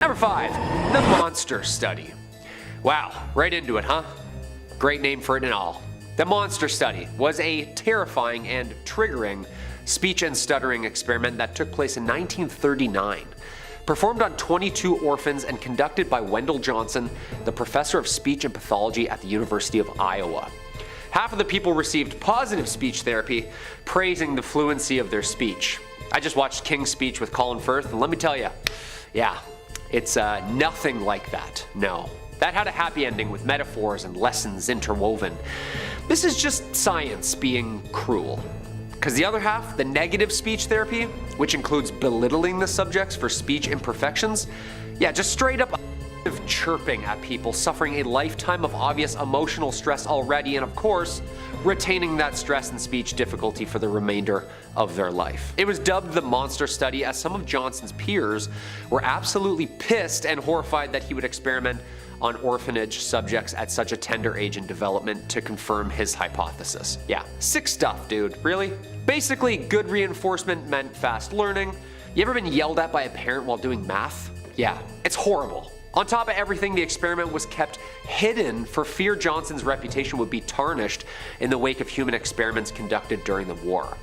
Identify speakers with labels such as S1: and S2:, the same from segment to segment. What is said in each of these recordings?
S1: Number 5, the monster study. Wow, right into it, huh? Great name for it and all. The monster study was a terrifying and triggering speech and stuttering experiment that took place in 1939. Performed on 22 orphans and conducted by Wendell Johnson, the professor of speech and pathology at the University of Iowa. Half of the people received positive speech therapy, praising the fluency of their speech. I just watched King's Speech with Colin Firth, and let me tell you, yeah, it's nothing like that, no. That had a happy ending with metaphors and lessons interwoven. This is just science being cruel. Because the other half, the negative speech therapy, which includes belittling the subjects for speech imperfections, yeah, just straight up chirping at people suffering a lifetime of obvious emotional stress already, and of course, retaining that stress and speech difficulty for the remainder of their life. It was dubbed the Monster Study as some of Johnson's peers were absolutely pissed and horrified that he would experiment on orphanage subjects at such a tender age in development to confirm his hypothesis. Yeah, sick stuff, dude, really? Basically, good reinforcement meant fast learning. You ever been yelled at by a parent while doing math? Yeah, it's horrible. On top of everything, the experiment was kept hidden for fear Johnson's reputation would be tarnished in the wake of human experiments conducted during the war.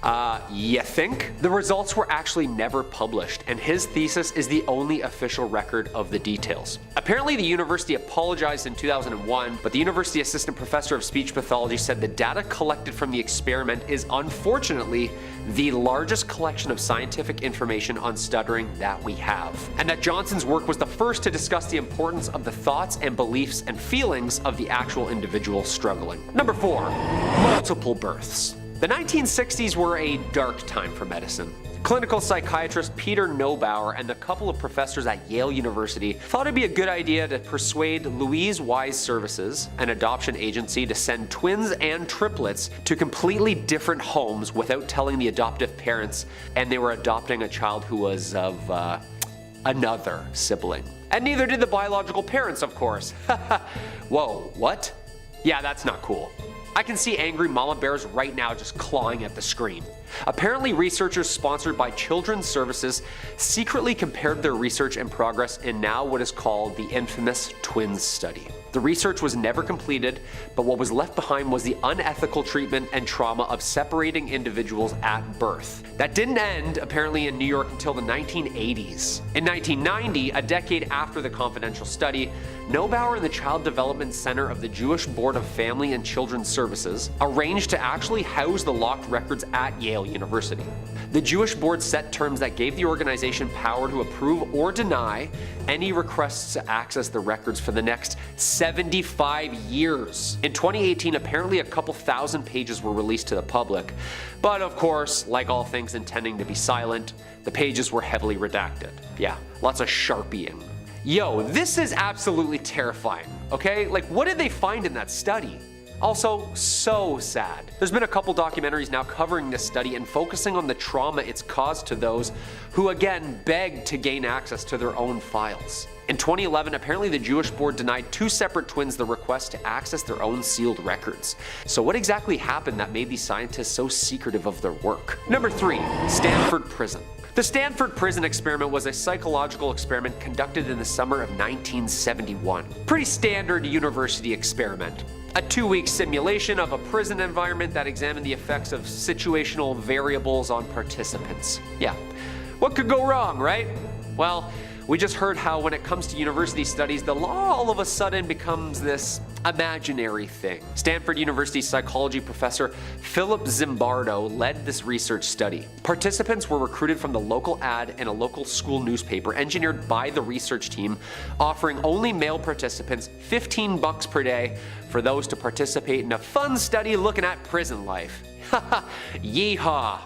S1: You think? The results were actually never published, and his thesis is the only official record of the details. Apparently, the university apologized in 2001, but the university assistant professor of speech pathology said the data collected from the experiment is unfortunately the largest collection of scientific information on stuttering that we have, and that Johnson's work was the first to discuss the importance of the thoughts and beliefs and feelings of the actual individual struggling. Number 4, multiple births. The 1960s were a dark time for medicine. Clinical psychiatrist Peter Neubauer and a couple of professors at Yale University thought it'd be a good idea to persuade Louise Wise Services, an adoption agency, to send twins and triplets to completely different homes without telling the adoptive parents, and they were adopting a child who was of another sibling. And neither did the biological parents, of course. Whoa, what? Yeah, that's not cool. I can see angry mama bears right now just clawing at the screen. Apparently, researchers sponsored by Children's Services secretly compared their research and progress in now what is called the infamous twins study. The research was never completed, but what was left behind was the unethical treatment and trauma of separating individuals at birth. That didn't end, apparently, in New York until the 1980s. In 1990, a decade after the confidential study, Neubauer and the Child Development Center of the Jewish Board of Family and Children's Services arranged to actually house the locked records at Yale University. The Jewish board set terms that gave the organization power to approve or deny any requests to access the records for the next 75 years. In 2018, apparently a couple thousand pages were released to the public, but of course, like all things intending to be silent, the pages were heavily redacted. Yeah, lots of sharpieing. Yo, this is absolutely terrifying, okay? Like, what did they find in that study? Also, so sad. There's been a couple documentaries now covering this study and focusing on the trauma it's caused to those who again begged to gain access to their own files. In 2011, apparently the Jewish board denied 2 separate twins the request to access their own sealed records. So what exactly happened that made these scientists so secretive of their work? Number 3, Stanford Prison. The Stanford Prison experiment was a psychological experiment conducted in the summer of 1971. Pretty standard university experiment. A 2-week simulation of a prison environment that examined the effects of situational variables on participants. Yeah, what could go wrong, right? Well, we just heard how when it comes to university studies, the law all of a sudden becomes this imaginary thing. Stanford University psychology professor Philip Zimbardo led this research study. Participants were recruited from the local ad in a local school newspaper engineered by the research team, offering only male participants $15 per day for those to participate in a fun study looking at prison life. Haha, yeehaw!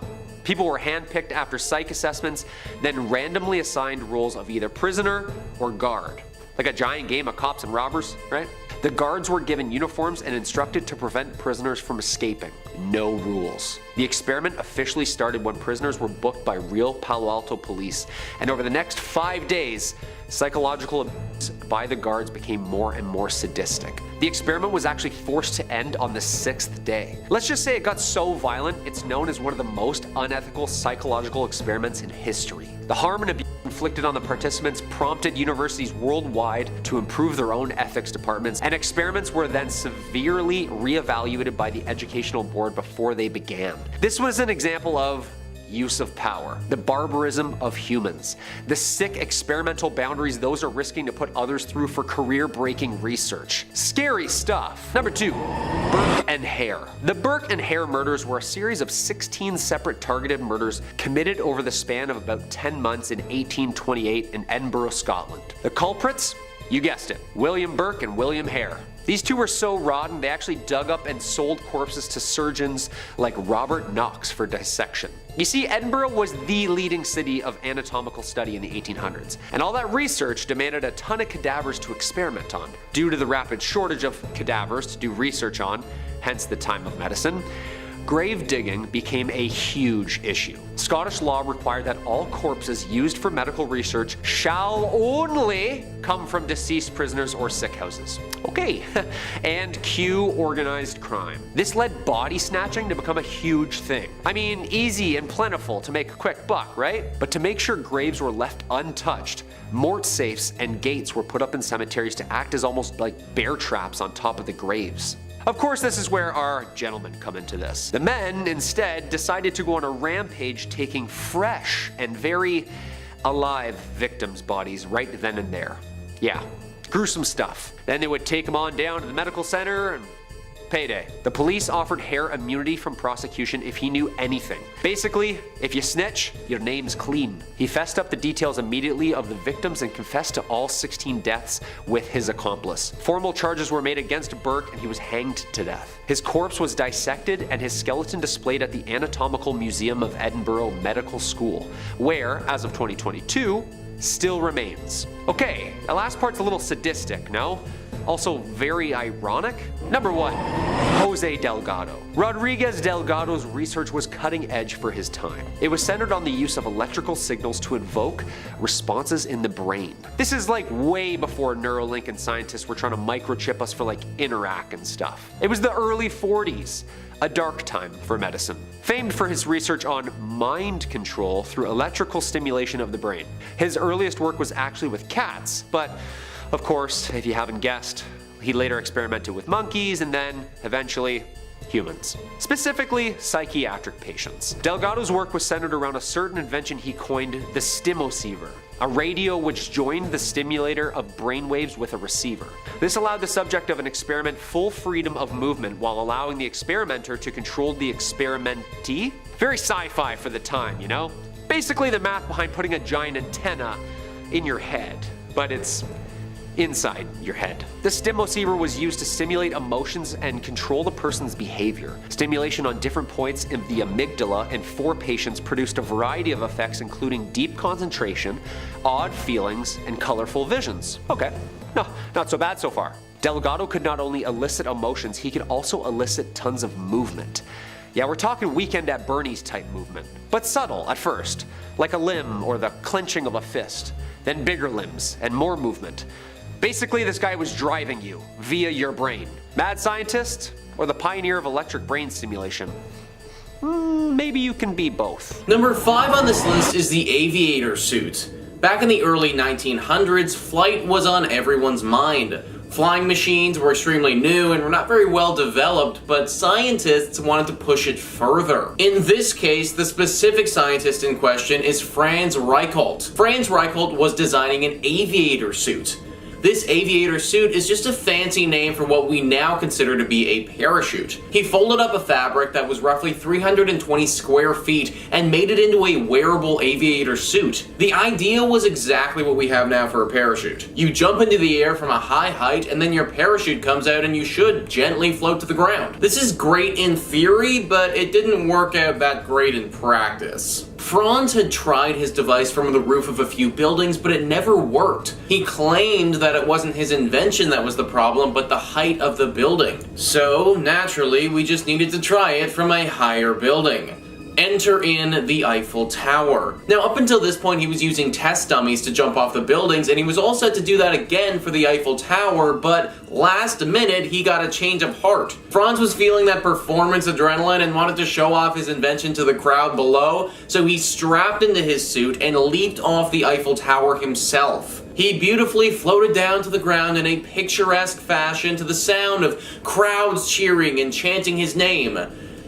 S1: People were handpicked after psych assessments, then randomly assigned roles of either prisoner or guard. Like a giant game of cops and robbers, right? The guards were given uniforms and instructed to prevent prisoners from escaping. No rules. The experiment officially started when prisoners were booked by real Palo Alto police, and over the next 5 days, psychological abuse by the guards became more and more sadistic. The experiment was actually forced to end on the 6th day. Let's just say it got so violent, it's known as one of the most unethical psychological experiments in history. The harm and abuse inflicted on the participants prompted universities worldwide to improve their own ethics departments, and experiments were then severely reevaluated by the educational board before they began. This was an example of use of power, the barbarism of humans, the sick experimental boundaries those are risking to put others through for career-breaking research. Scary stuff. Number 2, Burke and Hare. The Burke and Hare murders were a series of 16 separate targeted murders committed over the span of about 10 months in 1828 in Edinburgh, Scotland. The culprits? You guessed it, William Burke and William Hare. These two were so rotten, they actually dug up and sold corpses to surgeons like Robert Knox for dissection. You see, Edinburgh was the leading city of anatomical study in the 1800s, and all that research demanded a ton of cadavers to experiment on. Due to the rapid shortage of cadavers to do research on, hence the time of medicine, grave digging became a huge issue. Scottish law required that all corpses used for medical research shall only come from deceased prisoners or sick houses. Okay, and cue organized crime. This led body snatching to become a huge thing. I mean, easy and plentiful to make a quick buck, right? But to make sure graves were left untouched, mort safes and gates were put up in cemeteries to act as almost like bear traps on top of the graves. Of course, this is where our gentlemen come into this. The men, instead, decided to go on a rampage, taking fresh and very alive victims' bodies right then and there. Yeah, gruesome stuff. Then they would take them on down to the medical center and payday. The police offered Hare immunity from prosecution if he knew anything. Basically, if you snitch, your name's clean. He fessed up the details immediately of the victims and confessed to all 16 deaths with his accomplice. Formal charges were made against Burke and he was hanged to death. His corpse was dissected and his skeleton displayed at the Anatomical Museum of Edinburgh Medical School, where, as of 2022, still remains. Okay, the last part's a little sadistic, no? Also very ironic. Number 1, Jose Delgado. Rodriguez Delgado's research was cutting edge for his time. It was centered on the use of electrical signals to invoke responses in the brain. This is like way before Neuralink and scientists were trying to microchip us for like Interac and stuff. It was the early 40s. A dark time for medicine. Famed for his research on mind control through electrical stimulation of the brain. His earliest work was actually with cats, but of course, if you haven't guessed, he later experimented with monkeys and then, eventually, humans. Specifically, psychiatric patients. Delgado's work was centered around a certain invention he coined the stimoceiver, a radio which joined the stimulator of brainwaves with a receiver. This allowed the subject of an experiment full freedom of movement while allowing the experimenter to control the experimentee. Very sci-fi for the time, you know? Basically the math behind putting a giant antenna in your head, but it's inside your head. The stimoceiver was used to stimulate emotions and control the person's behavior. Stimulation on different points in the amygdala in 4 patients produced a variety of effects including deep concentration, odd feelings, and colorful visions. Okay, no, not so bad so far. Delgado could not only elicit emotions, he could also elicit tons of movement. Yeah, we're talking Weekend at Bernie's type movement, but subtle at first, like a limb or the clenching of a fist, then bigger limbs and more movement. Basically, this guy was driving you via your brain. Mad scientist or the pioneer of electric brain stimulation? Maybe you can be both.
S2: Number 5 on this list is the aviator suit. Back in the early 1900s, flight was on everyone's mind. Flying machines were extremely new and were not very well developed, but scientists wanted to push it further. In this case, the specific scientist in question is Franz Reichelt. Franz Reichelt was designing an aviator suit. This aviator suit is just a fancy name for what we now consider to be a parachute. He folded up a fabric that was roughly 320 square feet and made it into a wearable aviator suit. The idea was exactly what we have now for a parachute. You jump into the air from a high height and then your parachute comes out and you should gently float to the ground. This is great in theory, but it didn't work out that great in practice. Franz had tried his device from the roof of a few buildings, but it never worked. He claimed that it wasn't his invention that was the problem, but the height of the building. So, naturally, we just needed to try it from a higher building. Enter in the Eiffel Tower. Now, up until this point, he was using test dummies to jump off the buildings, and he was all set to do that again for the Eiffel Tower, but last minute, he got a change of heart. Franz was feeling that performance adrenaline and wanted to show off his invention to the crowd below, so he strapped into his suit and leaped off the Eiffel Tower himself. He beautifully floated down to the ground in a picturesque fashion to the sound of crowds cheering and chanting his name.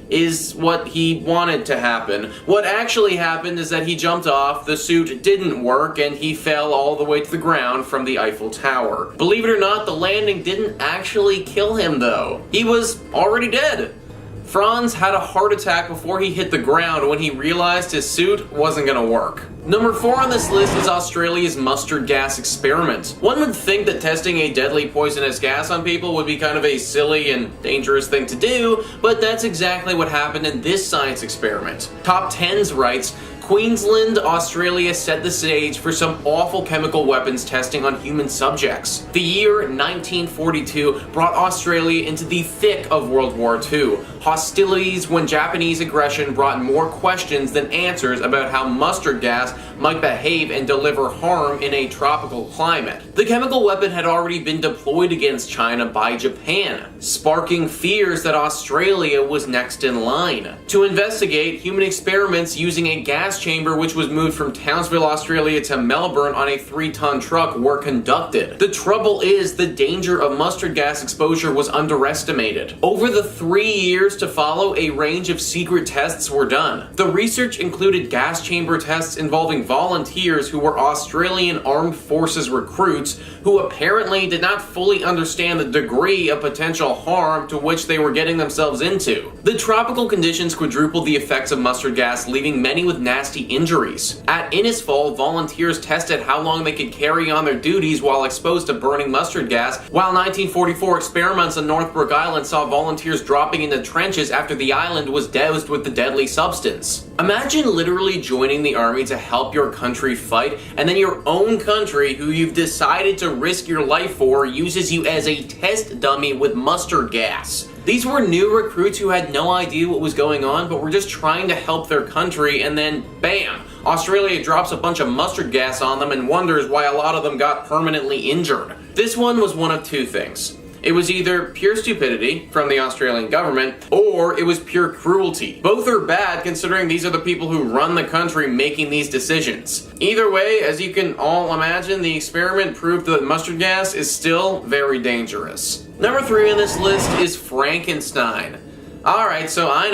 S2: Is what he wanted to happen. What actually happened is that he jumped off, the suit didn't work, and he fell all the way to the ground from the Eiffel Tower. Believe it or not, the landing didn't actually kill him though. He was already dead. Franz had a heart attack before he hit the ground when he realized his suit wasn't gonna work. Number 4 on this list is Australia's mustard gas experiment. One would think that testing a deadly poisonous gas on people would be kind of a silly and dangerous thing to do, but that's exactly what happened in this science experiment. Top 10s writes, Queensland, Australia set the stage for some awful chemical weapons testing on human subjects. The year 1942 brought Australia into the thick of World War II. Hostilities when Japanese aggression brought more questions than answers about how mustard gas might behave and deliver harm in a tropical climate. The chemical weapon had already been deployed against China by Japan, sparking fears that Australia was next in line. To investigate, human experiments using a gas chamber which was moved from Townsville, Australia to Melbourne on a 3-ton truck were conducted. The trouble is, the danger of mustard gas exposure was underestimated. Over the 3 years to follow, a range of secret tests were done. The research included gas chamber tests involving volunteers who were Australian Armed Forces recruits who apparently did not fully understand the degree of potential harm to which they were getting themselves into. The tropical conditions quadrupled the effects of mustard gas, leaving many with nasty injuries. At Innisfail, volunteers tested how long they could carry on their duties while exposed to burning mustard gas, while 1944 experiments on Northbrook Island saw volunteers dropping into trenches after the island was doused with the deadly substance. Imagine literally joining the army to help your country fight, and then your own country, who you've decided to risk your life for, uses you as a test dummy with mustard gas. These were new recruits who had no idea what was going on, but were just trying to help their country, and then bam! Australia drops a bunch of mustard gas on them and wonders why a lot of them got permanently injured. This one was one of two things. It was either pure stupidity from the Australian government, or it was pure cruelty. Both are bad considering these are the people who run the country making these decisions. Either way, as you can all imagine, the experiment proved that mustard gas is still very dangerous. Number 3 on this list is Frankenstein. Alright, so I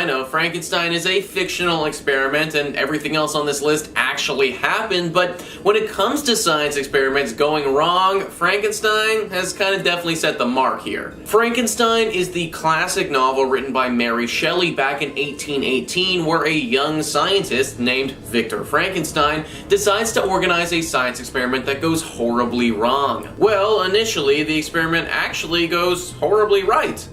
S2: know, Frankenstein is a fictional experiment and everything else on this list actually happened, but when it comes to science experiments going wrong, Frankenstein has kind of definitely set the mark here. Frankenstein is the classic novel written by Mary Shelley back in 1818, where a young scientist named Victor Frankenstein decides to organize a science experiment that goes horribly wrong. Well, initially, the experiment actually goes horribly right.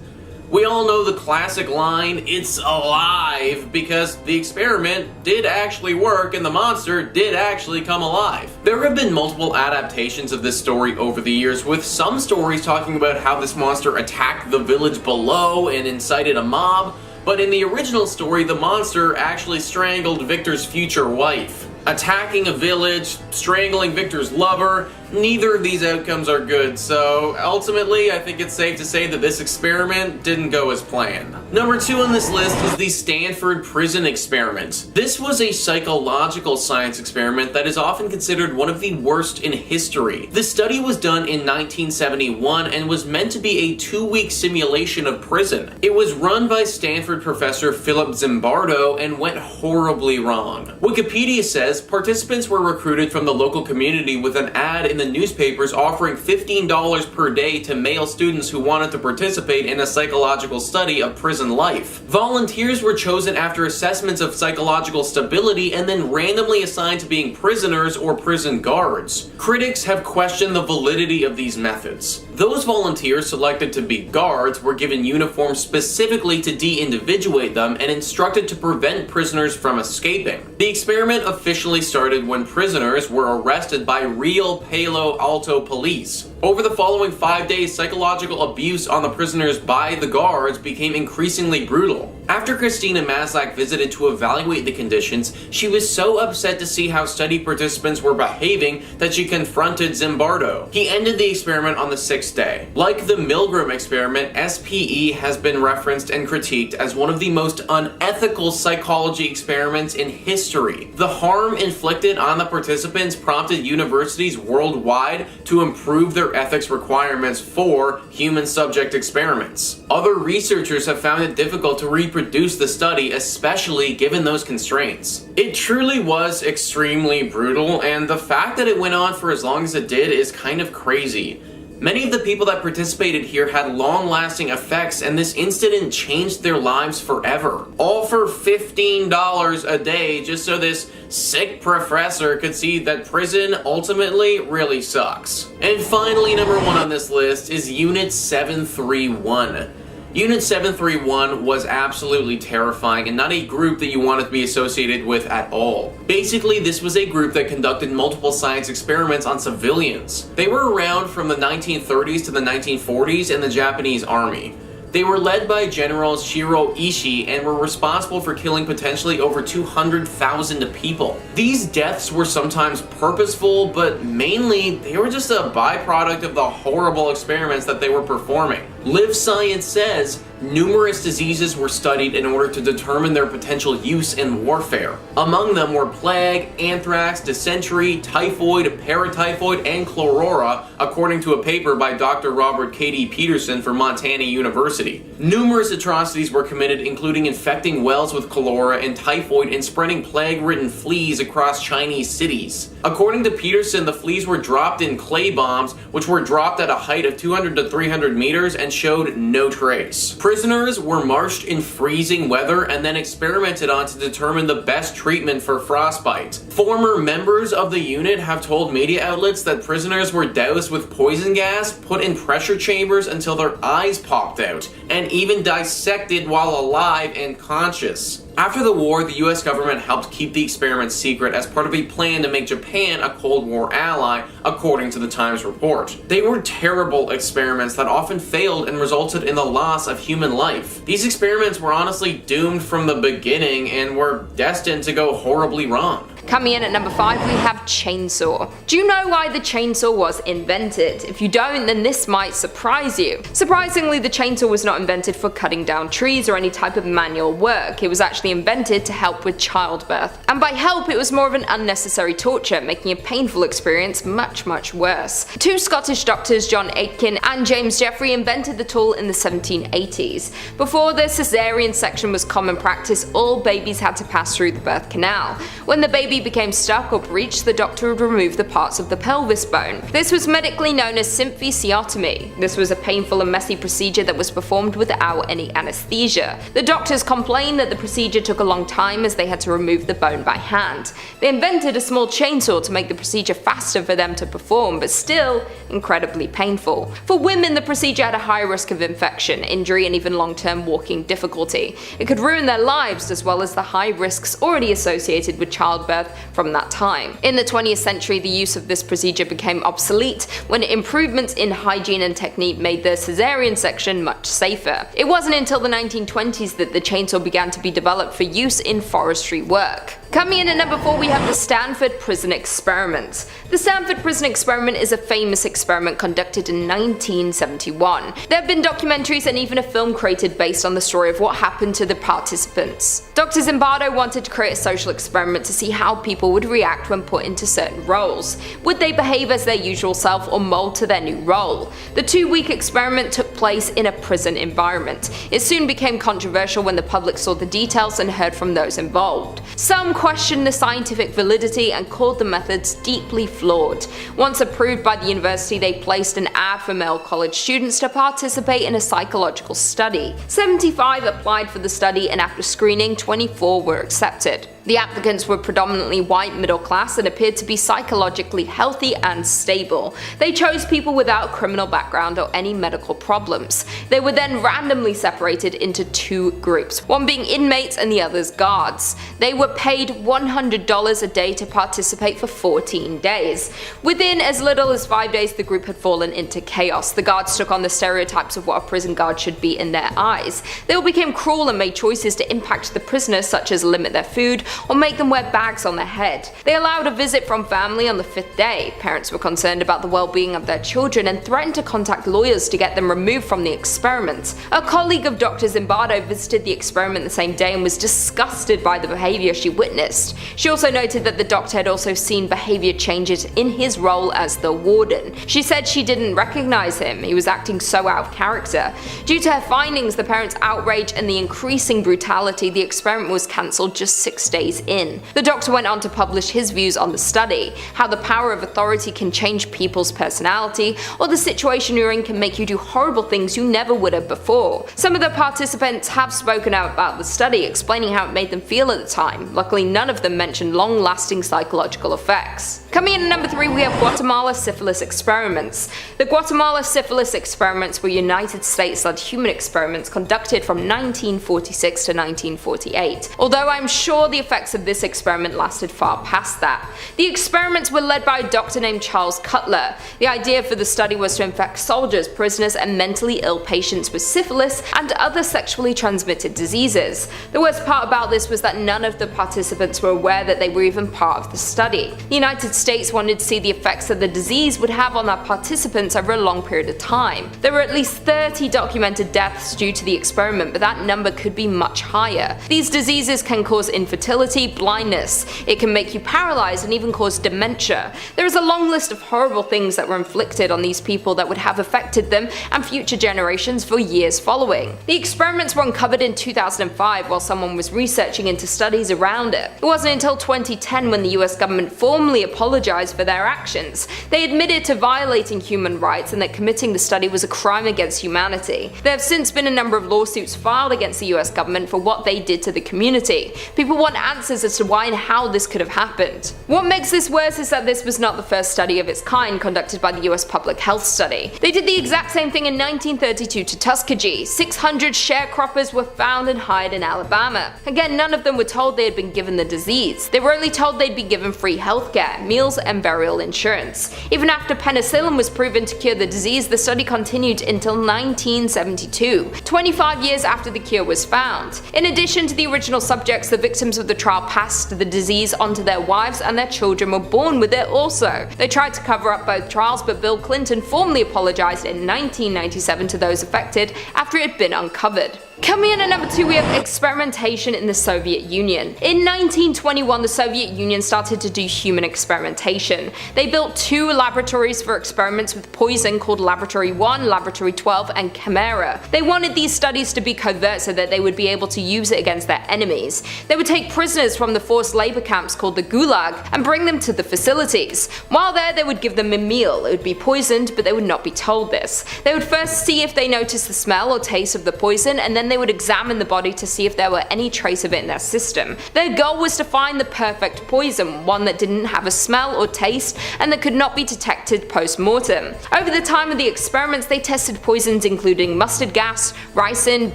S2: We all know the classic line, "It's alive," because the experiment did actually work and the monster did actually come alive. There have been multiple adaptations of this story over the years, with some stories talking about how this monster attacked the village below and incited a mob, but in the original story, the monster actually strangled Victor's future wife. Attacking a village, strangling Victor's lover, neither of these outcomes are good, so ultimately I think it's safe to say that this experiment didn't go as planned. Number 2 on this list is the Stanford Prison Experiment. This was a psychological science experiment that is often considered one of the worst in history. The study was done in 1971 and was meant to be a 2-week simulation of prison. It was run by Stanford professor Philip Zimbardo and went horribly wrong. Wikipedia says participants were recruited from the local community with an ad in the newspapers offering $15 per day to male students who wanted to participate in a psychological study of prison life. Volunteers were chosen after assessments of psychological stability and then randomly assigned to being prisoners or prison guards. Critics have questioned the validity of these methods. Those volunteers selected to be guards were given uniforms specifically to de-individuate them and instructed to prevent prisoners from escaping. The experiment officially started when prisoners were arrested by real Palo Alto police. Over the following 5 days, psychological abuse on the prisoners by the guards became increasingly brutal. After Christina Maslach visited to evaluate the conditions, she was so upset to see how study participants were behaving that she confronted Zimbardo. He ended the experiment on the 6th day. Like the Milgram experiment, SPE has been referenced and critiqued as one of the most unethical psychology experiments in history. The harm inflicted on the participants prompted universities worldwide to improve their ethics requirements for human subject experiments. Other researchers have found it difficult to reproduce the study, especially given those constraints. It truly was extremely brutal, and the fact that it went on for as long as it did is kind of crazy. Many of the people that participated here had long-lasting effects, and this incident changed their lives forever. All for $15 a day just so this sick professor could see that prison ultimately really sucks. And finally, number 1 on this list is Unit 731. Unit 731 was absolutely terrifying and not a group that you wanted to be associated with at all. Basically, this was a group that conducted multiple science experiments on civilians. They were around from the 1930s to the 1940s in the Japanese army. They were led by General Shiro Ishii and were responsible for killing potentially over 200,000 people. These deaths were sometimes purposeful, but mainly they were just a byproduct of the horrible experiments that they were performing. Live Science says numerous diseases were studied in order to determine their potential use in warfare. Among them were plague, anthrax, dysentery, typhoid, paratyphoid, and chlorora, according to a paper by Dr. Robert K.D. Peterson from Montana University. Numerous atrocities were committed, including infecting wells with cholera and typhoid and spreading plague-ridden fleas across Chinese cities. According to Peterson, the fleas were dropped in clay bombs, which were dropped at a height of 200 to 300 meters and showed no trace. Prisoners were marched in freezing weather and then experimented on to determine the best treatment for frostbite. Former members of the unit have told media outlets that prisoners were doused with poison gas, put in pressure chambers until their eyes popped out, and even dissected while alive and conscious. After the war, the US government helped keep the experiment secret as part of a plan to make Japan a Cold War ally, according to the Times report. They were terrible experiments that often failed and resulted in the loss of human life. These experiments were honestly doomed from the beginning and were destined to go horribly wrong.
S3: Coming in at number 5, we have chainsaw. Do you know why the chainsaw was invented? If you don't, then this might surprise you. Surprisingly, the chainsaw was not invented for cutting down trees or any type of manual work. It was actually invented to help with childbirth. And by help, it was more of an unnecessary torture, making a painful experience much, much worse. 2 Scottish doctors, John Aitken and James Jeffrey, invented the tool in the 1780s. Before the cesarean section was common practice, all babies had to pass through the birth canal. When the baby became stuck or breached, the doctor would remove the parts of the pelvis bone. This was medically known as symphysiotomy. This was a painful and messy procedure that was performed without any anesthesia. The doctors complained that the procedure took a long time as they had to remove the bone by hand. They invented a small chainsaw to make the procedure faster for them to perform, but still incredibly painful. For women, the procedure had a high risk of infection, injury, and even long-term walking difficulty. It could ruin their lives, as well as the high risks already associated with childbirth from that time. In the 20th century, the use of this procedure became obsolete when improvements in hygiene and technique made the cesarean section much safer. It wasn't until the 1920s that the chainsaw began to be developed for use in forestry work. Coming in at number 4, we have the Stanford Prison Experiment. The Stanford Prison Experiment is a famous experiment conducted in 1971. There have been documentaries and even a film created based on the story of what happened to the participants. Dr. Zimbardo wanted to create a social experiment to see how people would react when put into certain roles. Would they behave as their usual self or mold to their new role? The 2-week experiment took place in a prison environment. It soon became controversial when the public saw the details and heard from those involved. Some questioned the scientific validity and called the methods deeply flawed. Once approved by the university, they placed an ad for male college students to participate in a psychological study. 75 applied for the study, and after screening, 24 were accepted. The applicants were predominantly white, middle class, and appeared to be psychologically healthy and stable. They chose people without criminal background or any medical problems. They were then randomly separated into two groups, one being inmates and the others guards. They were paid $100 a day to participate for 14 days. Within as little as 5 days, the group had fallen into chaos. The guards took on the stereotypes of what a prison guard should be in their eyes. They all became cruel and made choices to impact the prisoners, such as limit their food or make them wear bags on their head. They allowed a visit from family on the 5th day. Parents were concerned about the well-being of their children and threatened to contact lawyers to get them removed from the experiment. A colleague of Dr. Zimbardo visited the experiment the same day and was disgusted by the behavior she witnessed. She also noted that the doctor had also seen behavior changes in his role as the warden. She said she didn't recognize him, he was acting so out of character. Due to her findings, the parents' outrage, and the increasing brutality, the experiment was cancelled just 6 days in. The doctor went on to publish his views on the study, how the power of authority can change people's personality, or the situation you're in can make you do horrible things you never would have before. Some of the participants have spoken out about the study, explaining how it made them feel at the time. Luckily, none of them mentioned long-lasting psychological effects. Coming in at number 3, we have Guatemala syphilis experiments. The Guatemala syphilis experiments were United States-led human experiments conducted from 1946 to 1948, although I'm sure the effects of this experiment lasted far past that. The experiments were led by a doctor named Charles Cutler. The idea for the study was to infect soldiers, prisoners, and mentally ill patients with syphilis and other sexually transmitted diseases. The worst part about this was that none of the participants were aware that they were even part of the study. The United States wanted to see the effects that the disease would have on our participants over a long period of time. There were at least 30 documented deaths due to the experiment, but that number could be much higher. These diseases can cause infertility, blindness, it can make you paralyzed, and even cause dementia. There is a long list of horrible things that were inflicted on these people that would have affected them and future generations for years following. The experiments were uncovered in 2005 while someone was researching into studies around it. It wasn't until 2010 when the US government formally apologized for their actions. They admitted to violating human rights and that committing the study was a crime against humanity. There have since been a number of lawsuits filed against the US government for what they did to the community. People want answers as to why and how this could have happened. What makes this worse is that this was not the first study of its kind conducted by the US Public Health Study. They did the exact same thing in 1932 to Tuskegee. 600 sharecroppers were found and hired in Alabama. Again, none of them were told they had been given the disease. They were only told they'd be given free healthcare, meals, and burial insurance. Even after penicillin was proven to cure the disease, the study continued until 1972, 25 years after the cure was found. In addition to the original subjects, the victims of the trial passed the disease onto their wives, and their children were born with it also. They tried to cover up both trials, but Bill Clinton formally apologized in 1997 to those affected after it had been uncovered. Coming in at number 2, we have experimentation in the Soviet Union. In 1921, the Soviet Union started to do human experimentation. They built 2 laboratories for experiments with poison called Laboratory 1, Laboratory 12, and Chimera. They wanted these studies to be covert so that they would be able to use it against their enemies. They would take prisoners from the forced labor camps called the Gulag and bring them to the facilities. While there, they would give them a meal. It would be poisoned, but they would not be told this. They would first see if they noticed the smell or taste of the poison, and then they would examine the body to see if there were any trace of it in their system. Their goal was to find the perfect poison, one that didn't have a smell or taste and that could not be detected post-mortem. Over the time of the experiments, they tested poisons including mustard gas, ricin,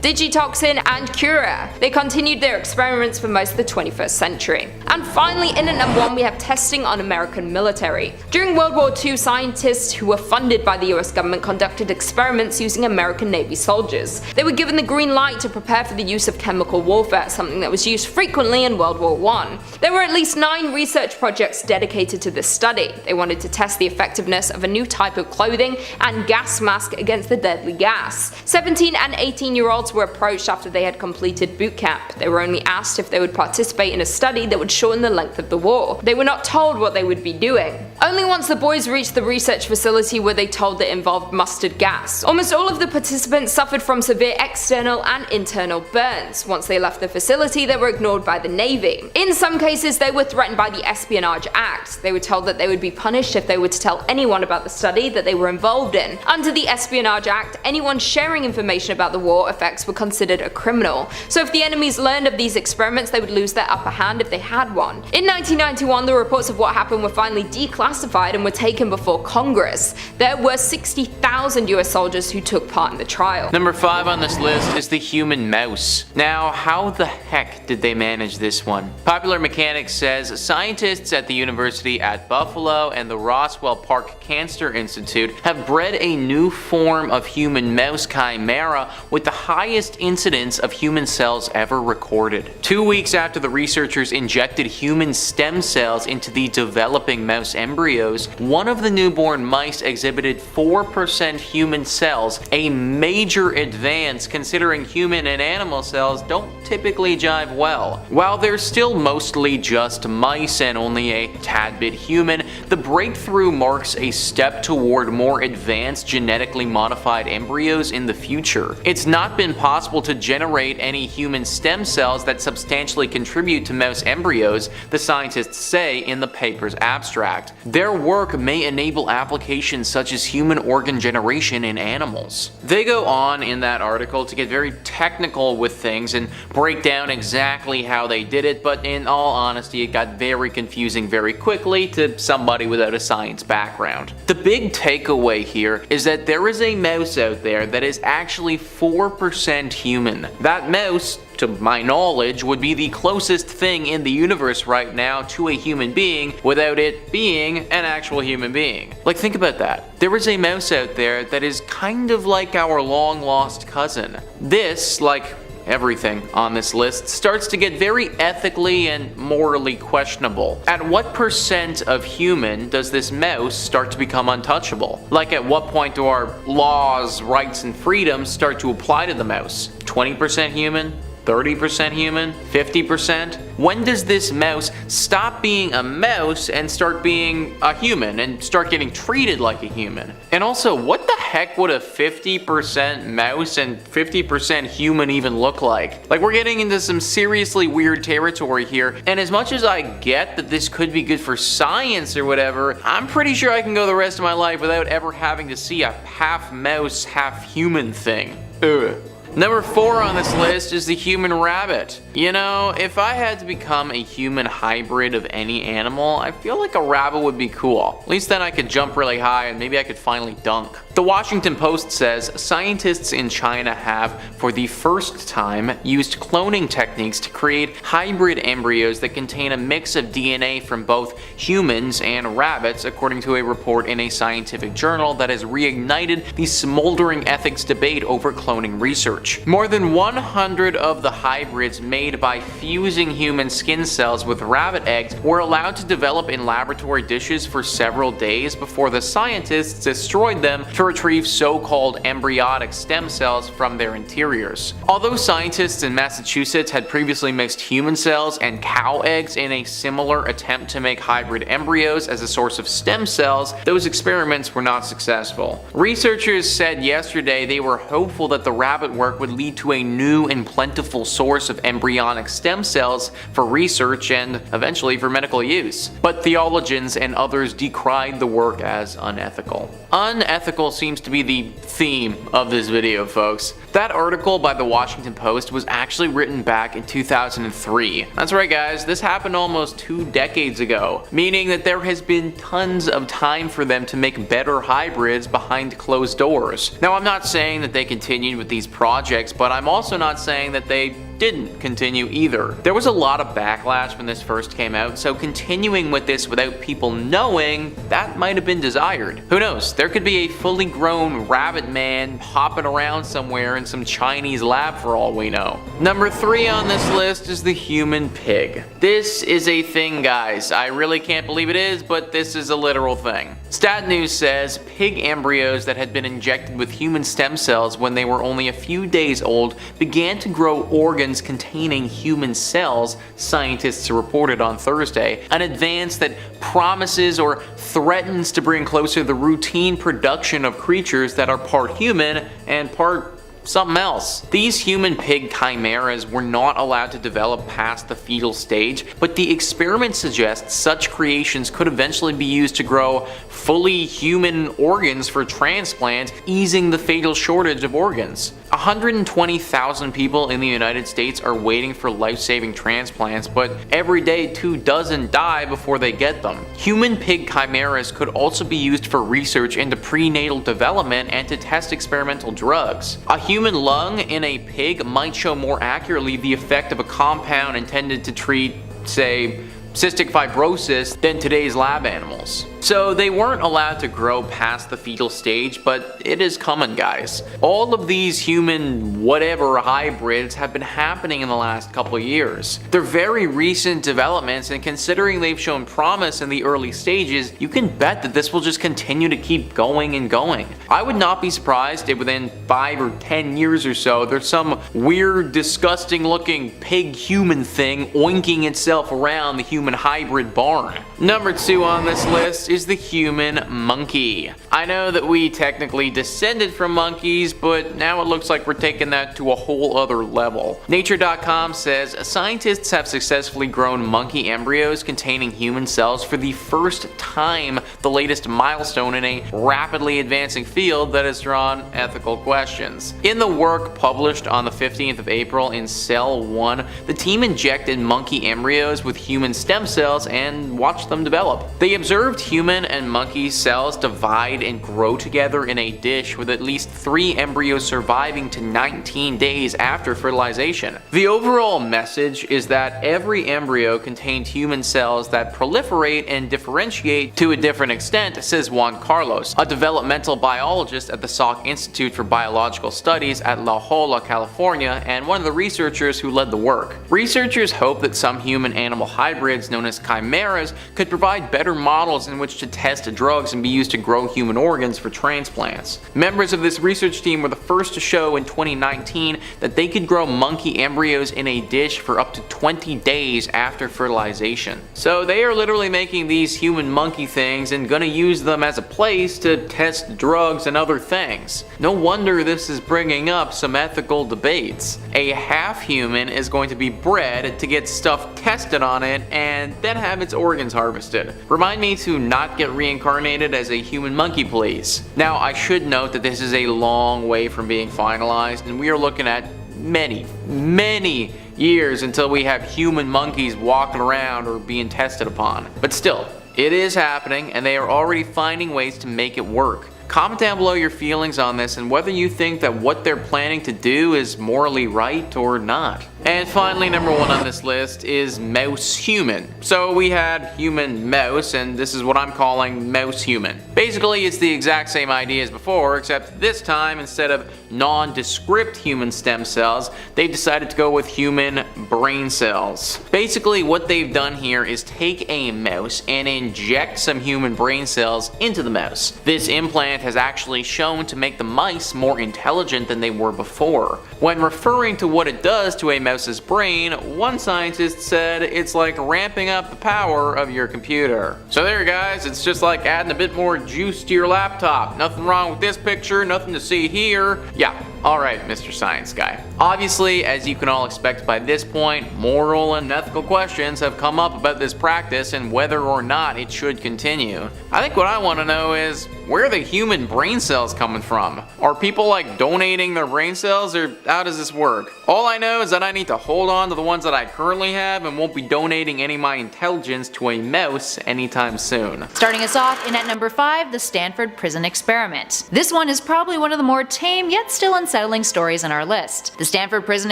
S3: digitoxin, and cura. They continued their experiments for most of the 21st century. And finally, in at number 1, we have testing on American military. During World War II, scientists who were funded by the US government conducted experiments using American Navy soldiers. They were given the green light to prepare for the use of chemical warfare, something that was used frequently in World War I. There were at least 9 research projects dedicated to this study. They wanted to test the effectiveness of a new type of clothing and gas mask against the deadly gas. 17 and 18-year-olds were approached after they had completed boot camp. They were only asked if they would participate in a study that would shorten the length of the war. They were not told what they would be doing. Only once the boys reached the research facility were they told that it involved mustard gas. Almost all of the participants suffered from severe external and internal burns. Once they left the facility, they were ignored by the Navy. In some cases, they were threatened by the Espionage Act. They were told that they would be punished if they were to tell anyone about the study that they were involved in. Under the Espionage Act, anyone sharing information about the war effects were considered a criminal. So if the enemies learned of these experiments, they would lose their their upper hand if they had one. In 1991, the reports of what happened were finally declassified and were taken before Congress. There were 60,000 US soldiers who took part in the trial.
S2: Number 5 on this list is the human mouse. Now, how the heck did they manage this one? Popular Mechanics says scientists at the University at Buffalo and the Roswell Park Cancer Institute have bred a new form of human mouse chimera with the highest incidence of human cells ever recorded. 2 weeks after the researchers injected human stem cells into the developing mouse embryos, one of the newborn mice exhibited 4% human cells, a major advance considering human and animal cells don't typically jive well. While they're still mostly just mice and only a tad bit human, the breakthrough marks a step toward more advanced genetically modified embryos in the future. It's not been possible to generate any human stem cells that substantially contribute to mouse embryos, the scientists say in the paper's abstract. Their work may enable applications such as human organ generation in animals. They go on in that article to get very technical with things and break down exactly how they did it, but in all honesty, it got very confusing very quickly to somebody without a science background. The big takeaway here is that there is a mouse out there that is actually 4% human. That mouse, to my knowledge, would be the closest thing in the universe right now to a human being without it being an actual human being. Like, think about that. There is a mouse out there that is kind of like our long lost cousin. This, like everything on this list, starts to get very ethically and morally questionable. At what percent of human does this mouse start to become untouchable? Like, at what point do our laws, rights, and freedoms start to apply to the mouse? 20% human? 30% human? 50%? When does this mouse stop being a mouse and start being a human and start getting treated like a human? And also, what the heck would a 50% mouse and 50% human even look like? Like, we're getting into some seriously weird territory here, and as much as I get that this could be good for science or whatever, I'm pretty sure I can go the rest of my life without ever having to see a half mouse, half human thing. Ugh. Number 4 on this list is the human rabbit. You know, if I had to become a human hybrid of any animal, I feel like a rabbit would be cool. At least then I could jump really high and maybe I could finally dunk. The Washington Post says scientists in China have, for the first time, used cloning techniques to create hybrid embryos that contain a mix of DNA from both humans and rabbits, according to a report in a scientific journal that has reignited the smoldering ethics debate over cloning research. More than 100 of the hybrids made by fusing human skin cells with rabbit eggs were allowed to develop in laboratory dishes for several days before the scientists destroyed them to retrieve so-called embryonic stem cells from their interiors. Although scientists in Massachusetts had previously mixed human cells and cow eggs in a similar attempt to make hybrid embryos as a source of stem cells, those experiments were not successful. Researchers said yesterday they were hopeful that the rabbit work would lead to a new and plentiful source of embryonic stem cells for research and eventually for medical use. But theologians and others decried the work as unethical. Unethical seems to be the theme of this video, folks. That article by the Washington Post was actually written back in 2003. That's right, guys, this happened almost 2 decades ago, meaning that there has been tons of time for them to make better hybrids behind closed doors. Now, I'm not saying that they continued with these projects, but I'm also not saying that they didn't continue either. There was a lot of backlash when this first came out, so continuing with this without people knowing, that might have been desired. Who knows, there could be a fully grown rabbit man hopping around somewhere in some Chinese lab for all we know. Number 3 on this list is the human pig. This is a thing, guys. I really can't believe it is, but this is a literal thing. Stat News says pig embryos that had been injected with human stem cells when they were only a few days old began to grow organs containing human cells, scientists reported on Thursday, an advance that promises or threatens to bring closer the routine production of creatures that are part human and part something else. These human pig chimeras were not allowed to develop past the fetal stage, but the experiment suggests such creations could eventually be used to grow fully human organs for transplant, easing the fatal shortage of organs. 120,000 people in the United States are waiting for life-saving transplants, but every day 24 die before they get them. Human pig chimeras could also be used for research into prenatal development and to test experimental drugs. A human lung in a pig might show more accurately the effect of a compound intended to treat, say, cystic fibrosis than today's lab animals. So they weren't allowed to grow past the fetal stage, but it is coming, guys. All of these human whatever hybrids have been happening in the last couple of years. They're very recent developments, and considering they've shown promise in the early stages, you can bet that this will just continue to keep going and going. I would not be surprised if within 5 or 10 years or so, there's some weird, disgusting looking pig human thing oinking itself around the human hybrid barn. Number 2 on this list is the human monkey. I know that we technically descended from monkeys, but now it looks like we're taking that to a whole other level. Nature.com says scientists have successfully grown monkey embryos containing human cells for the first time, the latest milestone in a rapidly advancing field that has drawn ethical questions. In the work published on the 15th of April in Cell 1, the team injected monkey embryos with human stem cells and watched them develop. They observed human and monkey cells divide and grow together in a dish, with at least 3 embryos surviving to 19 days after fertilization. The overall message is that every embryo contained human cells that proliferate and differentiate to a different extent, says Juan Carlos, a developmental biologist at the Salk Institute for Biological Studies at La Jolla, California, and one of the researchers who led the work. Researchers hope that some human-animal hybrids known as chimeras could provide better models in which to test drugs and be used to grow human organs for transplants. Members of this research team were the first to show in 2019 that they could grow monkey embryos in a dish for up to 20 days after fertilization. So they are literally making these human monkey things and gonna use them as a place to test drugs and other things. No wonder this is bringing up some ethical debates. A half-human is going to be bred to get stuff tested on it and then have its organs harvested. Remind me to not get reincarnated as a human monkey, please. Now, I should note that this is a long way from being finalized, and we are looking at many years until we have human monkeys walking around or being tested upon. But still, it is happening, and they are already finding ways to make it work. Comment down below your feelings on this and whether you think that what they're planning to do is morally right or not. And finally, number 1 on this list is mouse human. So we had human mouse, and this is what I'm calling mouse human. Basically, it's the exact same idea as before, except this time, instead of nondescript human stem cells, they've decided to go with human brain cells. Basically, what they've done here is take a mouse and inject some human brain cells into the mouse. This implant has actually shown to make the mice more intelligent than they were before. When referring to what it does to a mouse's brain, one scientist said it's like ramping up the power of your computer. So there, guys, it's just like adding a bit more juice to your laptop. Nothing wrong with this picture, nothing to see here. Yeah, alright, Mr. Science Guy. Obviously, as you can all expect by this point, moral and ethical questions have come up about this practice and whether or not it should continue. I think what I want to know is, where are the human brain cells coming from? Are people like donating their brain cells, or how does this work? All I know is that I need to hold on to the ones that I currently have and won't be donating any of my intelligence to a mouse anytime soon.
S4: Starting us off in at number 5, the Stanford Prison Experiment. This one is probably one of the more tame yet still unsettling stories on our list. The Stanford Prison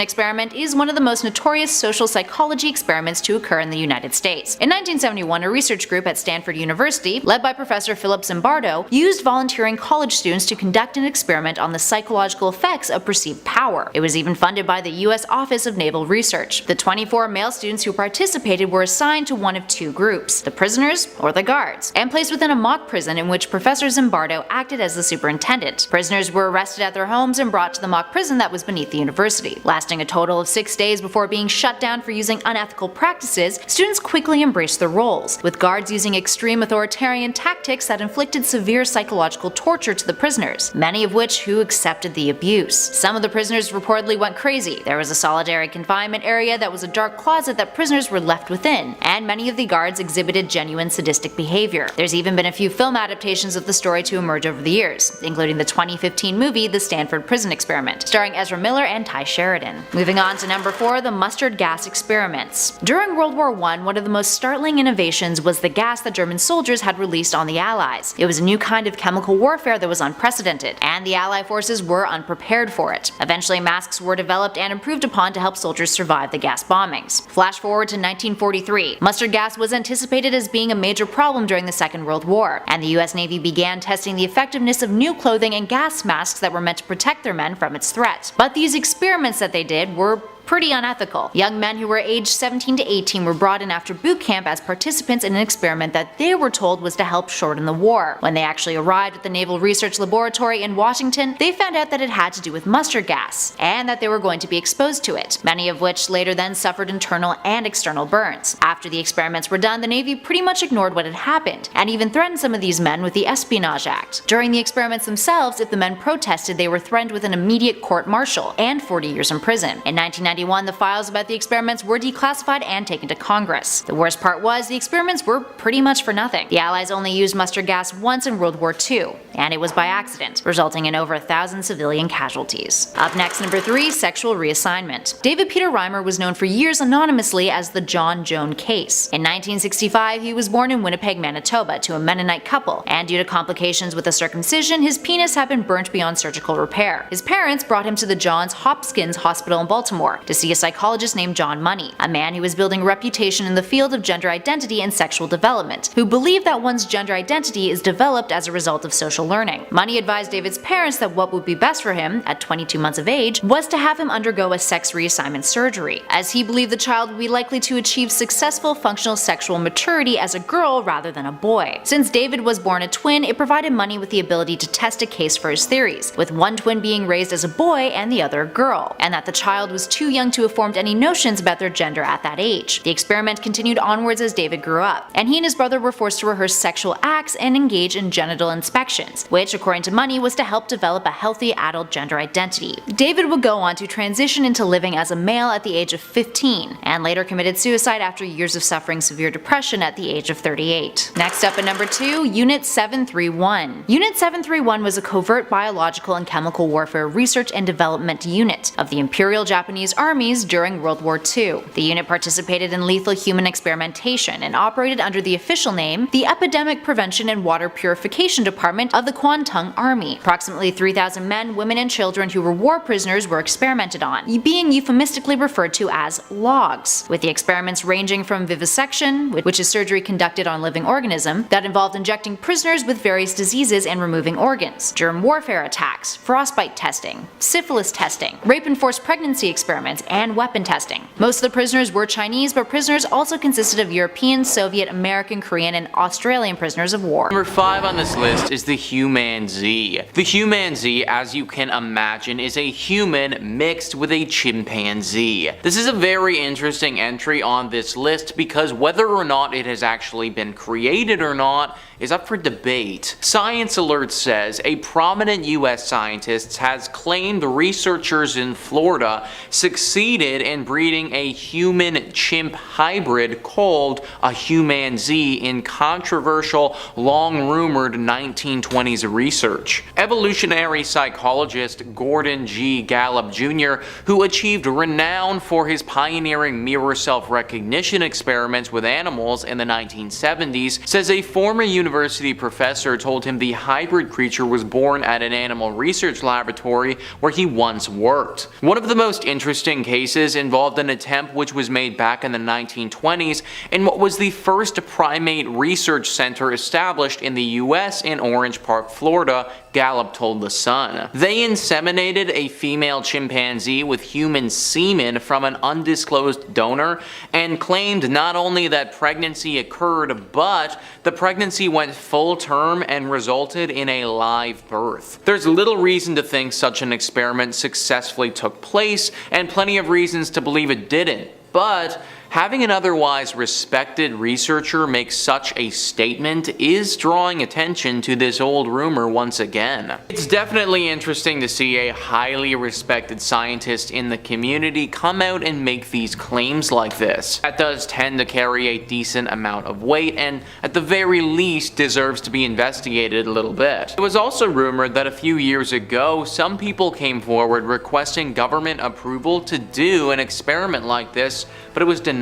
S4: Experiment is one of the most notorious social psychology experiments to occur in the United States. In 1971, a research group at Stanford University, led by Professor Philip Zimbardo, used volunteering college students to conduct an experiment on the psychological effects of perceived power. It was even funded by the U.S. Office of Naval Research. The 24 male students who participated were assigned to one of 2 groups, the prisoners or the guards, and placed within a mock prison in which Professor Zimbardo acted as the superintendent. Prisoners were arrested at their homes and brought to the mock prison that was beneath the university. Lasting a total of 6 days before being shut down for using unethical practices, students quickly embraced their roles, with guards using extreme authoritarian tactics that inflicted severe psychological torture to the prisoners, many of which who accepted the abuse. Some of the prisoners reportedly went crazy. There was a solitary confinement area that was a dark closet that prisoners were left within, and many of the guards exhibited genuine sadistic behavior. There's even been a few film adaptations of the story to emerge over the years, including the 2015 movie The Stanford Prison Experiment, starring Ezra Miller and Ty Sheridan. Moving on to number 4, the mustard gas experiments. During World War I, one of the most startling innovations was the gas that German soldiers had released on the Allies. It was a new kind of chemical warfare that was unprecedented, and the Allied forces were unprepared for it. Eventually, masks were developed and improved upon to help soldiers survive the gas bombings. Flash forward to 1943. Mustard gas was anticipated as being a major problem during the Second World War, and the US Navy began testing the effectiveness of new clothing and gas masks that were meant to protect their men from its threat. But these experiments that they did were pretty unethical. Young men who were aged 17 to 18 were brought in after boot camp as participants in an experiment that they were told was to help shorten the war. When they actually arrived at the Naval Research Laboratory in Washington, they found out that it had to do with mustard gas, and that they were going to be exposed to it, many of which later then suffered internal and external burns. After the experiments were done, the Navy pretty much ignored what had happened, and even threatened some of these men with the Espionage Act. During the experiments themselves, if the men protested, they were threatened with an immediate court-martial and 40 years in prison. In 1991, the files about the experiments were declassified and taken to Congress. The worst part was, the experiments were pretty much for nothing. The Allies only used mustard gas once in World War II, and it was by accident, resulting in over 1,000 civilian casualties. Up next, number 3, sexual reassignment. David Peter Reimer was known for years anonymously as the John Joan Case. In 1965, he was born in Winnipeg, Manitoba, to a Mennonite couple, and due to complications with a circumcision, his penis had been burnt beyond surgical repair. His parents brought him to the Johns Hopkins Hospital in Baltimore to see a psychologist named John Money, a man who was building a reputation in the field of gender identity and sexual development, who believed that one's gender identity is developed as a result of social learning. Money advised David's parents that what would be best for him, at 22 months of age, was to have him undergo a sex reassignment surgery, as he believed the child would be likely to achieve successful functional sexual maturity as a girl rather than a boy. Since David was born a twin, it provided Money with the ability to test a case for his theories, with one twin being raised as a boy and the other a girl, and that the child was too young to have formed any notions about their gender at that age. The experiment continued onwards as David grew up, and he and his brother were forced to rehearse sexual acts and engage in genital inspections, which, according to Money, was to help develop a healthy adult gender identity. David would go on to transition into living as a male at the age of 15, and later committed suicide after years of suffering severe depression at the age of 38. Next up at number 2, Unit 731. Unit 731 was a covert biological and chemical warfare research and development unit of the Imperial Japanese armies during World War II. The unit participated in lethal human experimentation and operated under the official name, the Epidemic Prevention and Water Purification Department of the Kwantung Army. Approximately 3,000 men, women, and children who were war prisoners were experimented on, being euphemistically referred to as logs, with the experiments ranging from vivisection, which is surgery conducted on living organism, that involved injecting prisoners with various diseases and removing organs, germ warfare attacks, frostbite testing, syphilis testing, rape and forced pregnancy experiments, and weapon testing. Most of the prisoners were Chinese, but prisoners also consisted of European, Soviet, American, Korean, and Australian prisoners of war.
S2: Number 5 on this list is the Humane Z. The Humane Z, as you can imagine, is a human mixed with a chimpanzee. This is a very interesting entry on this list because whether or not it has actually been created or not is up for debate. Science Alert says a prominent US scientist has claimed researchers in Florida succeeded in breeding a human-chimp hybrid called a Humane Z in controversial, long-rumored 1920s research. Evolutionary psychologist Gordon G. Gallup Jr., who achieved renown for his pioneering mirror self-recognition experiments with animals in the 1970s, says a former university professor told him the hybrid creature was born at an animal research laboratory where he once worked. One of the most interesting cases involved an attempt which was made back in the 1920s in what was the first primate research center established in the US in Orange Park, Florida, Gallup told The Sun. They inseminated a female chimpanzee with human semen from an undisclosed donor and claimed not only that pregnancy occurred, but the pregnancy went full term and resulted in a live birth. There's little reason to think such an experiment successfully took place, and plenty of reasons to believe it didn't. But Having an otherwise respected researcher make such a statement is drawing attention to this old rumor once again. It's definitely interesting to see a highly respected scientist in the community come out and make these claims like this. That does tend to carry a decent amount of weight and at the very least deserves to be investigated a little bit. It was also rumored that a few years ago some people came forward requesting government approval to do an experiment like this, but it was denied.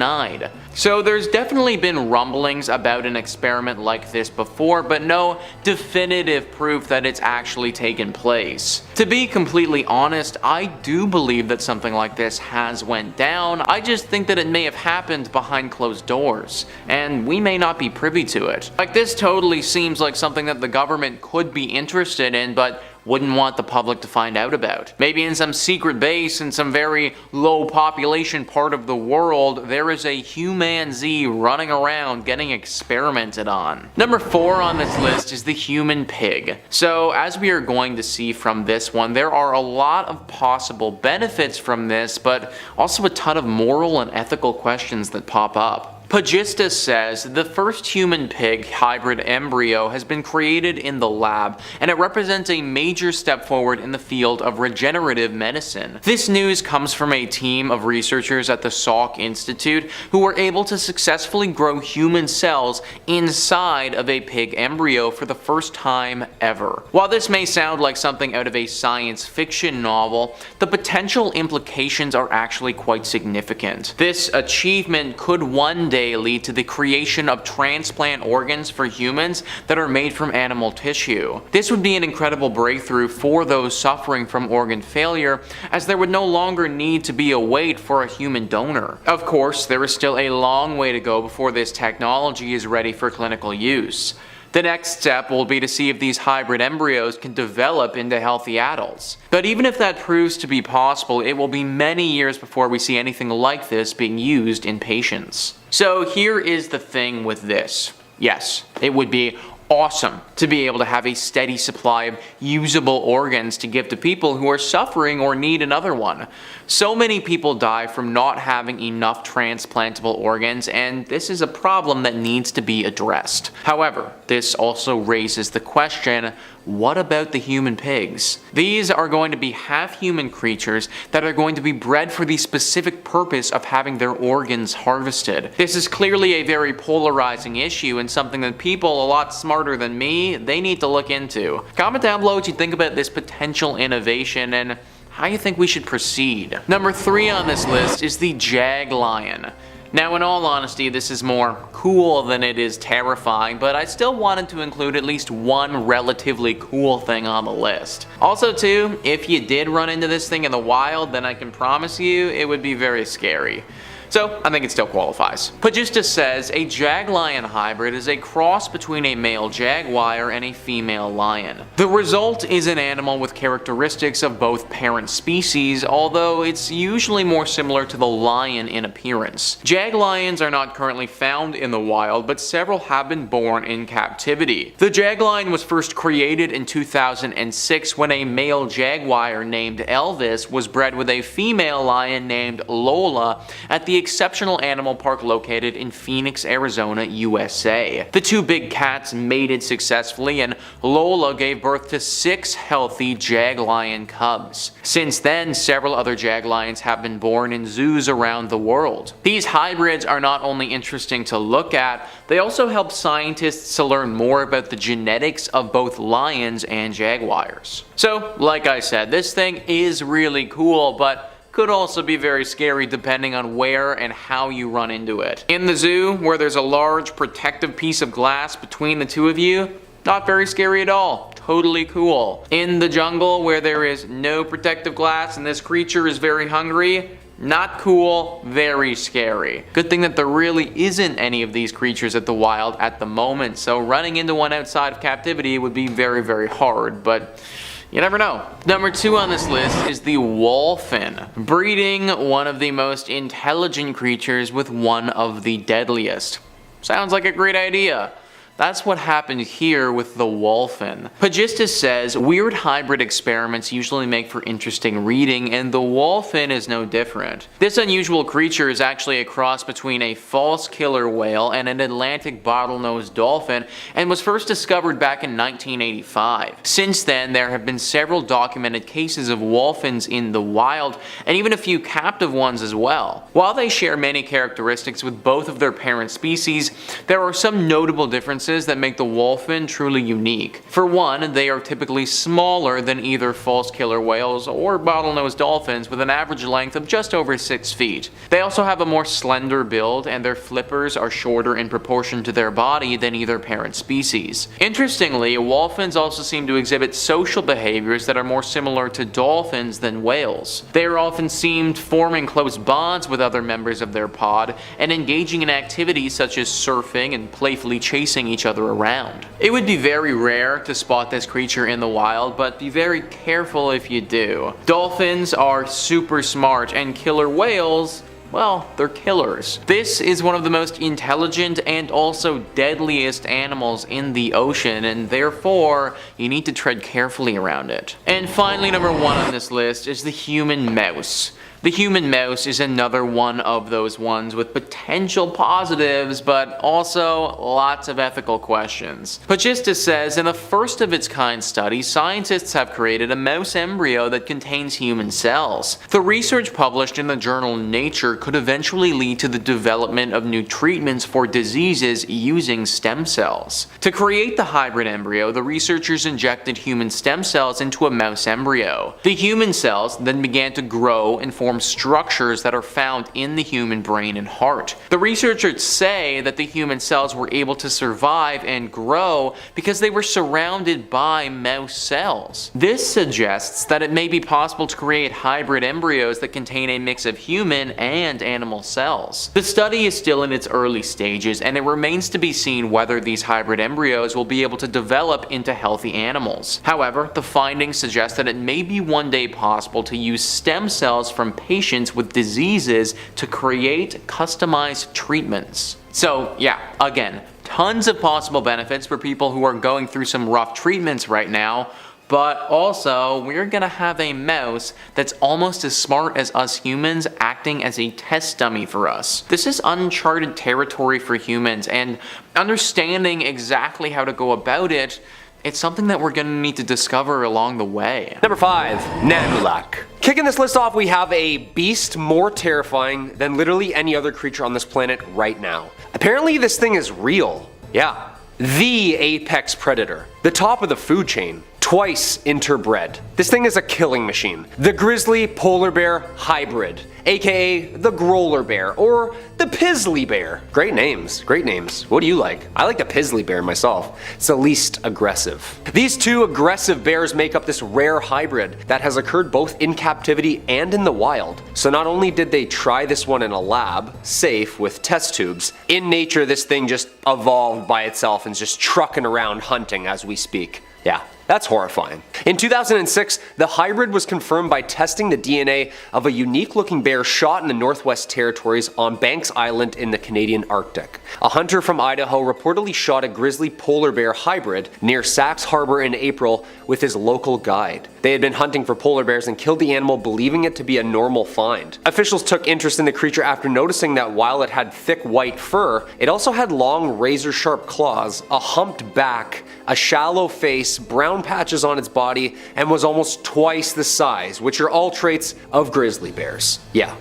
S2: So there's definitely been rumblings about an experiment like this before, but no definitive proof that it's actually taken place. To be completely honest, I do believe that something like this has went down. I just think that it may have happened behind closed doors, and we may not be privy to it. Like, this totally seems like something that the government could be interested in, but wouldn't want the public to find out about. Maybe in some secret base in some very low population part of the world, there is a human Z running around getting experimented on. Number 4 on this list is the human pig. So as we are going to see from this one, there are a lot of possible benefits from this, but also a ton of moral and ethical questions that pop up. Pagista says the first human-pig hybrid embryo has been created in the lab, and it represents a major step forward in the field of regenerative medicine. This news comes from a team of researchers at the Salk Institute who were able to successfully grow human cells inside of a pig embryo for the first time ever. While this may sound like something out of a science fiction novel, the potential implications are actually quite significant. This achievement could one day lead to the creation of transplant organs for humans that are made from animal tissue. This would be an incredible breakthrough for those suffering from organ failure, as there would no longer need to be a wait for a human donor. Of course, there is still a long way to go before this technology is ready for clinical use. The next step will be to see if these hybrid embryos can develop into healthy adults. But even if that proves to be possible, it will be many years before we see anything like this being used in patients. So here is the thing with this. Yes, it would be awesome to be able to have a steady supply of usable organs to give to people who are suffering or need another one. So many people die from not having enough transplantable organs, and this is a problem that needs to be addressed. However, this also raises the question, what about the human pigs? These are going to be half-human creatures that are going to be bred for the specific purpose of having their organs harvested. This is clearly a very polarizing issue and something that people a lot smarter than me, they need to look into. Comment down below what you think about this potential innovation and how you think we should proceed. Number 3 on this list is the jag lion. Now, in all honesty, this is more cool than it is terrifying, but I still wanted to include at least one relatively cool thing on the list. Also too, if you did run into this thing in the wild, then I can promise you it would be very scary. So I think it still qualifies. Pagista says a jag-lion hybrid is a cross between a male jaguar and a female lion. The result is an animal with characteristics of both parent species, although it's usually more similar to the lion in appearance. Jag lions are not currently found in the wild, but several have been born in captivity. The jag lion was first created in 2006 when a male jaguar named Elvis was bred with a female lion named Lola at the exceptional animal park located in Phoenix, Arizona, USA. The two big cats mated successfully, and Lola gave birth to 6 healthy jag lion cubs. Since then, several other jag lions have been born in zoos around the world. These hybrids are not only interesting to look at, they also help scientists to learn more about the genetics of both lions and jaguars. So, like I said, this thing is really cool, but could also be very scary depending on where and how you run into it. In the zoo, where there's a large protective piece of glass between the two of you, not very scary at all. Totally cool. In the jungle, where there is no protective glass and this creature is very hungry, not cool, very scary. Good thing that there really isn't any of these creatures at the wild at the moment, so running into one outside of captivity would be very, very hard, but you never know. Number 2 on this list is the wolfen, breeding one of the most intelligent creatures with one of the deadliest. Sounds like a great idea. That's what happened here with the wolfen. Pagistus says, weird hybrid experiments usually make for interesting reading, and the wolfen is no different. This unusual creature is actually a cross between a false killer whale and an Atlantic bottlenose dolphin, and was first discovered back in 1985. Since then, there have been several documented cases of wolfens in the wild, and even a few captive ones as well. While they share many characteristics with both of their parent species, there are some notable differences that make the wolfen truly unique. For one, they are typically smaller than either false killer whales or bottlenose dolphins, with an average length of just over 6 feet. They also have a more slender build, and their flippers are shorter in proportion to their body than either parent species. Interestingly, wolfens also seem to exhibit social behaviors that are more similar to dolphins than whales. They are often seen forming close bonds with other members of their pod and engaging in activities such as surfing and playfully chasing each other around. It would be very rare to spot this creature in the wild, but be very careful if you do. Dolphins are super smart, and killer whales, well, they're killers. This is one of the most intelligent and also deadliest animals in the ocean, and therefore you need to tread carefully around it. And finally, number 1 on this list is the human mouse. The human mouse is another one of those ones with potential positives, but also lots of ethical questions. Pagistus says, in a first of its kind study, scientists have created a mouse embryo that contains human cells. The research published in the journal Nature could eventually lead to the development of new treatments for diseases using stem cells. To create the hybrid embryo, the researchers injected human stem cells into a mouse embryo. The human cells then began to grow and form structures that are found in the human brain and heart. The researchers say that the human cells were able to survive and grow because they were surrounded by mouse cells. This suggests that it may be possible to create hybrid embryos that contain a mix of human and animal cells. The study is still in its early stages, and it remains to be seen whether these hybrid embryos will be able to develop into healthy animals. However, the findings suggest that it may be one day possible to use stem cells from patients with diseases to create customized treatments. So yeah, again, tons of possible benefits for people who are going through some rough treatments right now, but also we're gonna have a mouse that's almost as smart as us humans acting as a test dummy for us. This is uncharted territory for humans, and understanding exactly how to go about it, it's something that we're gonna need to discover along the way.
S1: Number 5, Nanulak. Kicking this list off, we have a beast more terrifying than literally any other creature on this planet right now. Apparently this thing is real. Yeah. The apex predator. The top of the food chain. Twice interbred. This thing is a killing machine. The grizzly polar bear hybrid, aka the growler bear or the pizzly bear. Great names, great names. What do you like? I like the pizzly bear myself. It's the least aggressive. These two aggressive bears make up this rare hybrid that has occurred both in captivity and in the wild. So not only did they try this one in a lab, safe with test tubes, in nature this thing just evolved by itself and is just trucking around hunting as we speak. Yeah. That's horrifying. In 2006, the hybrid was confirmed by testing the DNA of a unique looking bear shot in the Northwest Territories on Banks Island in the Canadian Arctic. A hunter from Idaho reportedly shot a grizzly polar bear hybrid near Sachs Harbor in April with his local guide. They had been hunting for polar bears and killed the animal, believing it to be a normal find. Officials took interest in the creature after noticing that while it had thick white fur, it also had long razor-sharp claws, a humped back, a shallow face, brown patches on its body, and was almost twice the size, which are all traits of grizzly bears. Yeah.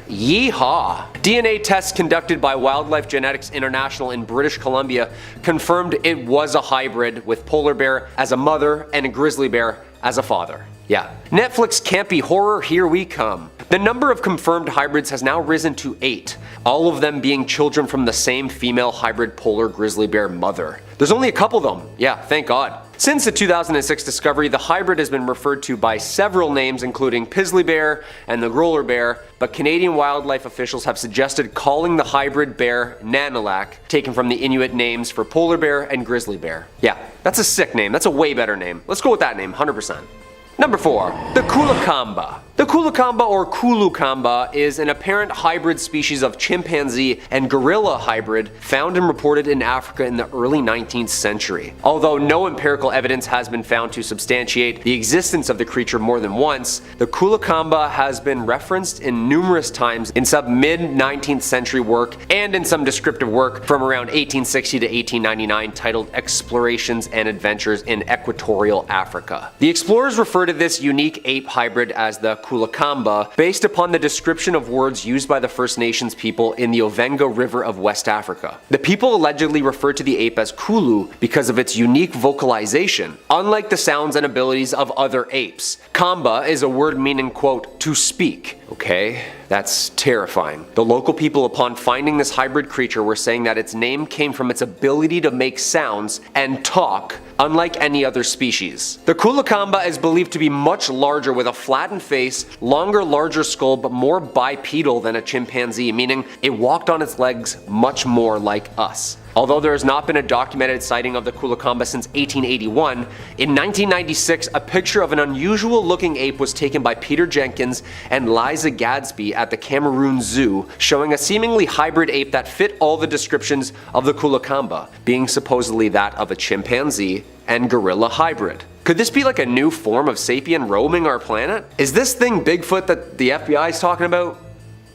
S1: Yeehaw! DNA tests conducted by Wildlife Genetics International in British Columbia confirmed it was a hybrid with polar bear as a mother and a grizzly bear as a father. Yeah. Netflix campy horror, here we come. The number of confirmed hybrids has now risen to 8, all of them being children from the same female hybrid polar grizzly bear mother. There's only a couple of them. Yeah, thank God. Since the 2006 discovery, the hybrid has been referred to by several names including pizzly bear and the growler bear, but Canadian wildlife officials have suggested calling the hybrid bear Nanulak, taken from the Inuit names for polar bear and grizzly bear. Yeah, that's a sick name. That's a way better name. Let's go with that name, 100%. Number 4. The Kulakamba. The Kulakamba or Kulukamba is an apparent hybrid species of chimpanzee and gorilla hybrid found and reported in Africa in the early 19th century. Although no empirical evidence has been found to substantiate the existence of the creature more than once, the Kulakamba has been referenced in numerous times in some mid-19th century work and in some descriptive work from around 1860 to 1899 titled Explorations and Adventures in Equatorial Africa. The explorers refer to this unique ape hybrid as the Kulakamba based upon the description of words used by the First Nations people in the Ovengo River of West Africa. The people allegedly refer to the ape as Kulu because of its unique vocalization, unlike the sounds and abilities of other apes. Kamba is a word meaning, quote, to speak. Okay, that's terrifying. The local people, upon finding this hybrid creature, were saying that its name came from its ability to make sounds and talk, unlike any other species. The Kulakamba is believed to be much larger with a flattened face, longer, larger skull, but more bipedal than a chimpanzee, meaning it walked on its legs much more like us. Although there has not been a documented sighting of the Kulakamba since 1881, in 1996 a picture of an unusual looking ape was taken by Peter Jenkins and Liza Gadsby at the Cameroon Zoo, showing a seemingly hybrid ape that fit all the descriptions of the Kulakamba, being supposedly that of a chimpanzee and gorilla hybrid. Could this be like a new form of sapien roaming our planet? Is this thing Bigfoot that the FBI is talking about?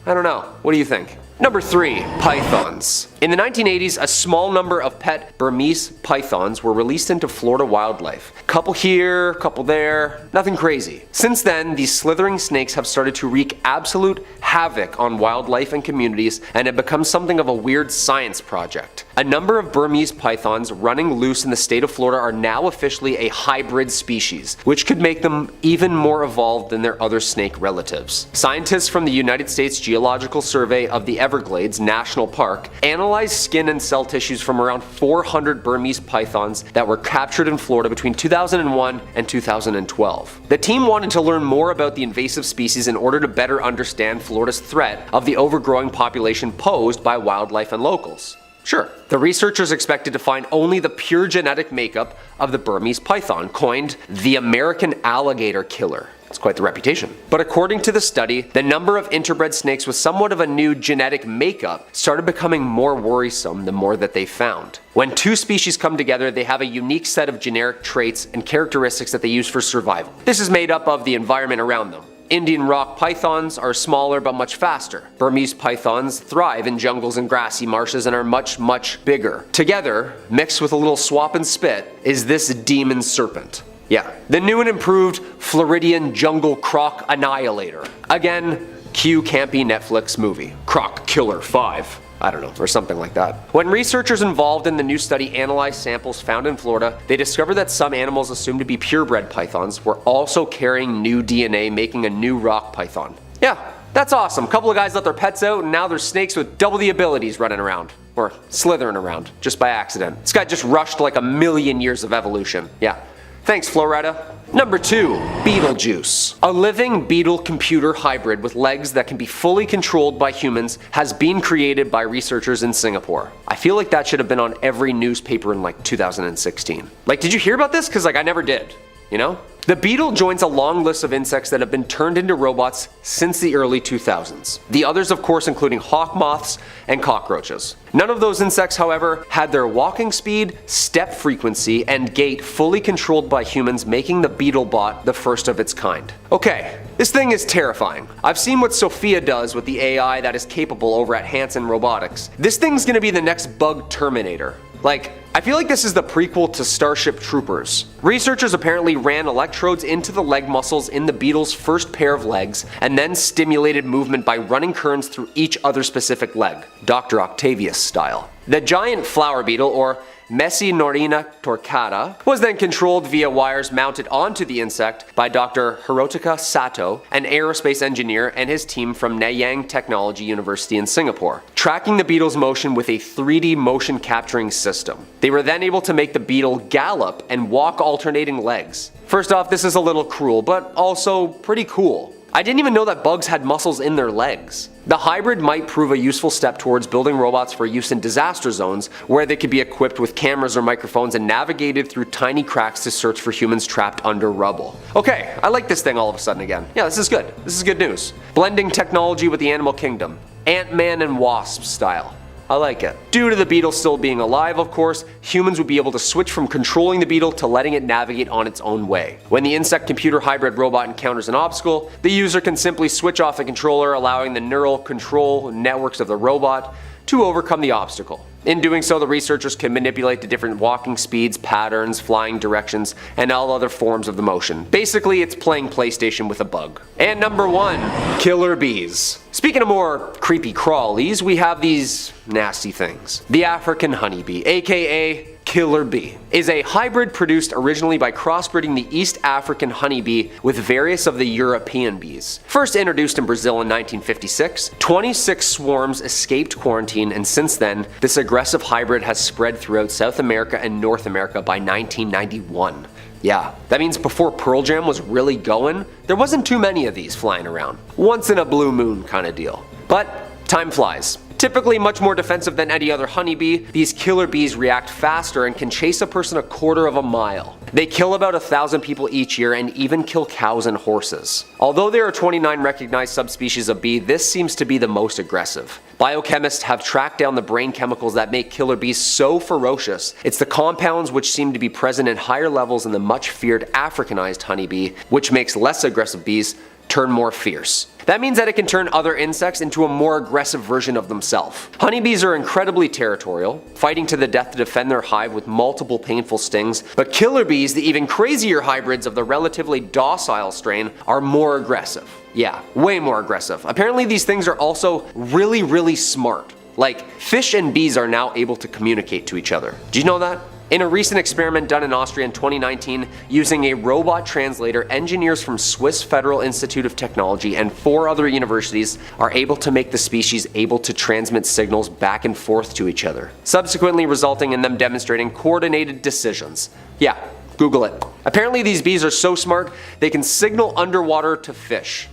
S1: I don't know. What do you think? Number 3. Pythons. In the 1980s, a small number of pet Burmese pythons were released into Florida wildlife. Couple here, couple there, nothing crazy. Since then, these slithering snakes have started to wreak absolute havoc on wildlife and communities and have become something of a weird science project. A number of Burmese pythons running loose in the state of Florida are now officially a hybrid species, which could make them even more evolved than their other snake relatives. Scientists from the United States Geological Survey of the Everglades National Park analyzed skin and cell tissues from around 400 Burmese pythons that were captured in Florida between 2001 and 2012. The team wanted to learn more about the invasive species in order to better understand Florida's threat of the overgrowing population posed by wildlife and locals. Sure, the researchers expected to find only the pure genetic makeup of the Burmese python, coined the American alligator killer. It's quite the reputation. But according to the study, the number of interbred snakes with somewhat of a new genetic makeup started becoming more worrisome the more that they found. When two species come together, they have a unique set of generic traits and characteristics that they use for survival. This is made up of the environment around them. Indian rock pythons are smaller but much faster. Burmese pythons thrive in jungles and grassy marshes and are much bigger. Together, mixed with a little swap and spit, is this demon serpent. Yeah, the new and improved Floridian jungle croc annihilator. Again, cue campy Netflix movie. Croc Killer 5. I don't know, or something like that. When researchers involved in the new study analyzed samples found in Florida, they discovered that some animals assumed to be purebred pythons were also carrying new DNA, making a new rock python. Yeah, that's awesome. Couple of guys let their pets out and now there's snakes with double the abilities running around. Or slithering around, just by accident. This guy just rushed like a million years of evolution. Yeah. Thanks, Florida. Number 2. Beetlejuice. A living beetle-computer hybrid with legs that can be fully controlled by humans has been created by researchers in Singapore. I feel like that should have been on every newspaper in like 2016. Like, did you hear about this? Because like I never did, you know? The beetle joins a long list of insects that have been turned into robots since the early 2000s. The others, of course, including hawk moths and cockroaches. None of those insects, however, had their walking speed, step frequency, and gait fully controlled by humans, making the BeetleBot the first of its kind. Okay, this thing is terrifying. I've seen what Sophia does with the AI that is capable over at Hanson Robotics. This thing's gonna be the next bug Terminator. Like, I feel like this is the prequel to Starship Troopers. Researchers apparently ran electrodes into the leg muscles in the beetle's first pair of legs and then stimulated movement by running currents through each other specific leg, Dr. Octavius style. The giant flower beetle, or Messionorina torcata, was then controlled via wires mounted onto the insect by Dr. Hirotaka Sato, an aerospace engineer, and his team from Nanyang Technology University in Singapore, tracking the beetle's motion with a 3D motion capturing system. They were then able to make the beetle gallop and walk alternating legs. First off, this is a little cruel, but also pretty cool. I didn't even know that bugs had muscles in their legs. The hybrid might prove a useful step towards building robots for use in disaster zones, where they could be equipped with cameras or microphones and navigated through tiny cracks to search for humans trapped under rubble. Okay, I like this thing all of a sudden again. Yeah, this is good. This is good news. Blending technology with the animal kingdom. Ant-Man and Wasp style. I like it. Due to the beetle still being alive, of course, humans would be able to switch from controlling the beetle to letting it navigate on its own way. When the insect-computer hybrid robot encounters an obstacle, the user can simply switch off the controller, allowing the neural control networks of the robot to overcome the obstacle. In doing so, the researchers can manipulate the different walking speeds, patterns, flying directions, and all other forms of the motion. Basically, it's playing PlayStation with a bug. And number 1, killer bees. Speaking of more creepy crawlies, we have these nasty things. The African honeybee, aka killer bee, is a hybrid produced originally by crossbreeding the East African honeybee with various of the European bees. First introduced in Brazil in 1956, 26 swarms escaped quarantine, and since then, this aggressive hybrid has spread throughout South America and North America by 1991. Yeah, that means before Pearl Jam was really going, there wasn't too many of these flying around. Once in a blue moon kind of deal. But time flies. Typically much more defensive than any other honeybee, these killer bees react faster and can chase a person a quarter of a mile. They kill about 1,000 people each year and even kill cows and horses. Although there are 29 recognized subspecies of bee, this seems to be the most aggressive. Biochemists have tracked down the brain chemicals that make killer bees so ferocious. It's the compounds which seem to be present in higher levels in the much feared Africanized honeybee, which makes less aggressive bees turn more fierce. That means that it can turn other insects into a more aggressive version of themselves. Honeybees are incredibly territorial, fighting to the death to defend their hive with multiple painful stings, but killer bees, the even crazier hybrids of the relatively docile strain, are more aggressive. Yeah, way more aggressive. Apparently these things are also really smart. Like, fish and bees are now able to communicate to each other. Do you know that? In a recent experiment done in Austria in 2019, using a robot translator, engineers from Swiss Federal Institute of Technology and 4 other universities are able to make the species able to transmit signals back and forth to each other, subsequently resulting in them demonstrating coordinated decisions. Yeah, Google it. Apparently these bees are so smart, they can signal underwater to fish.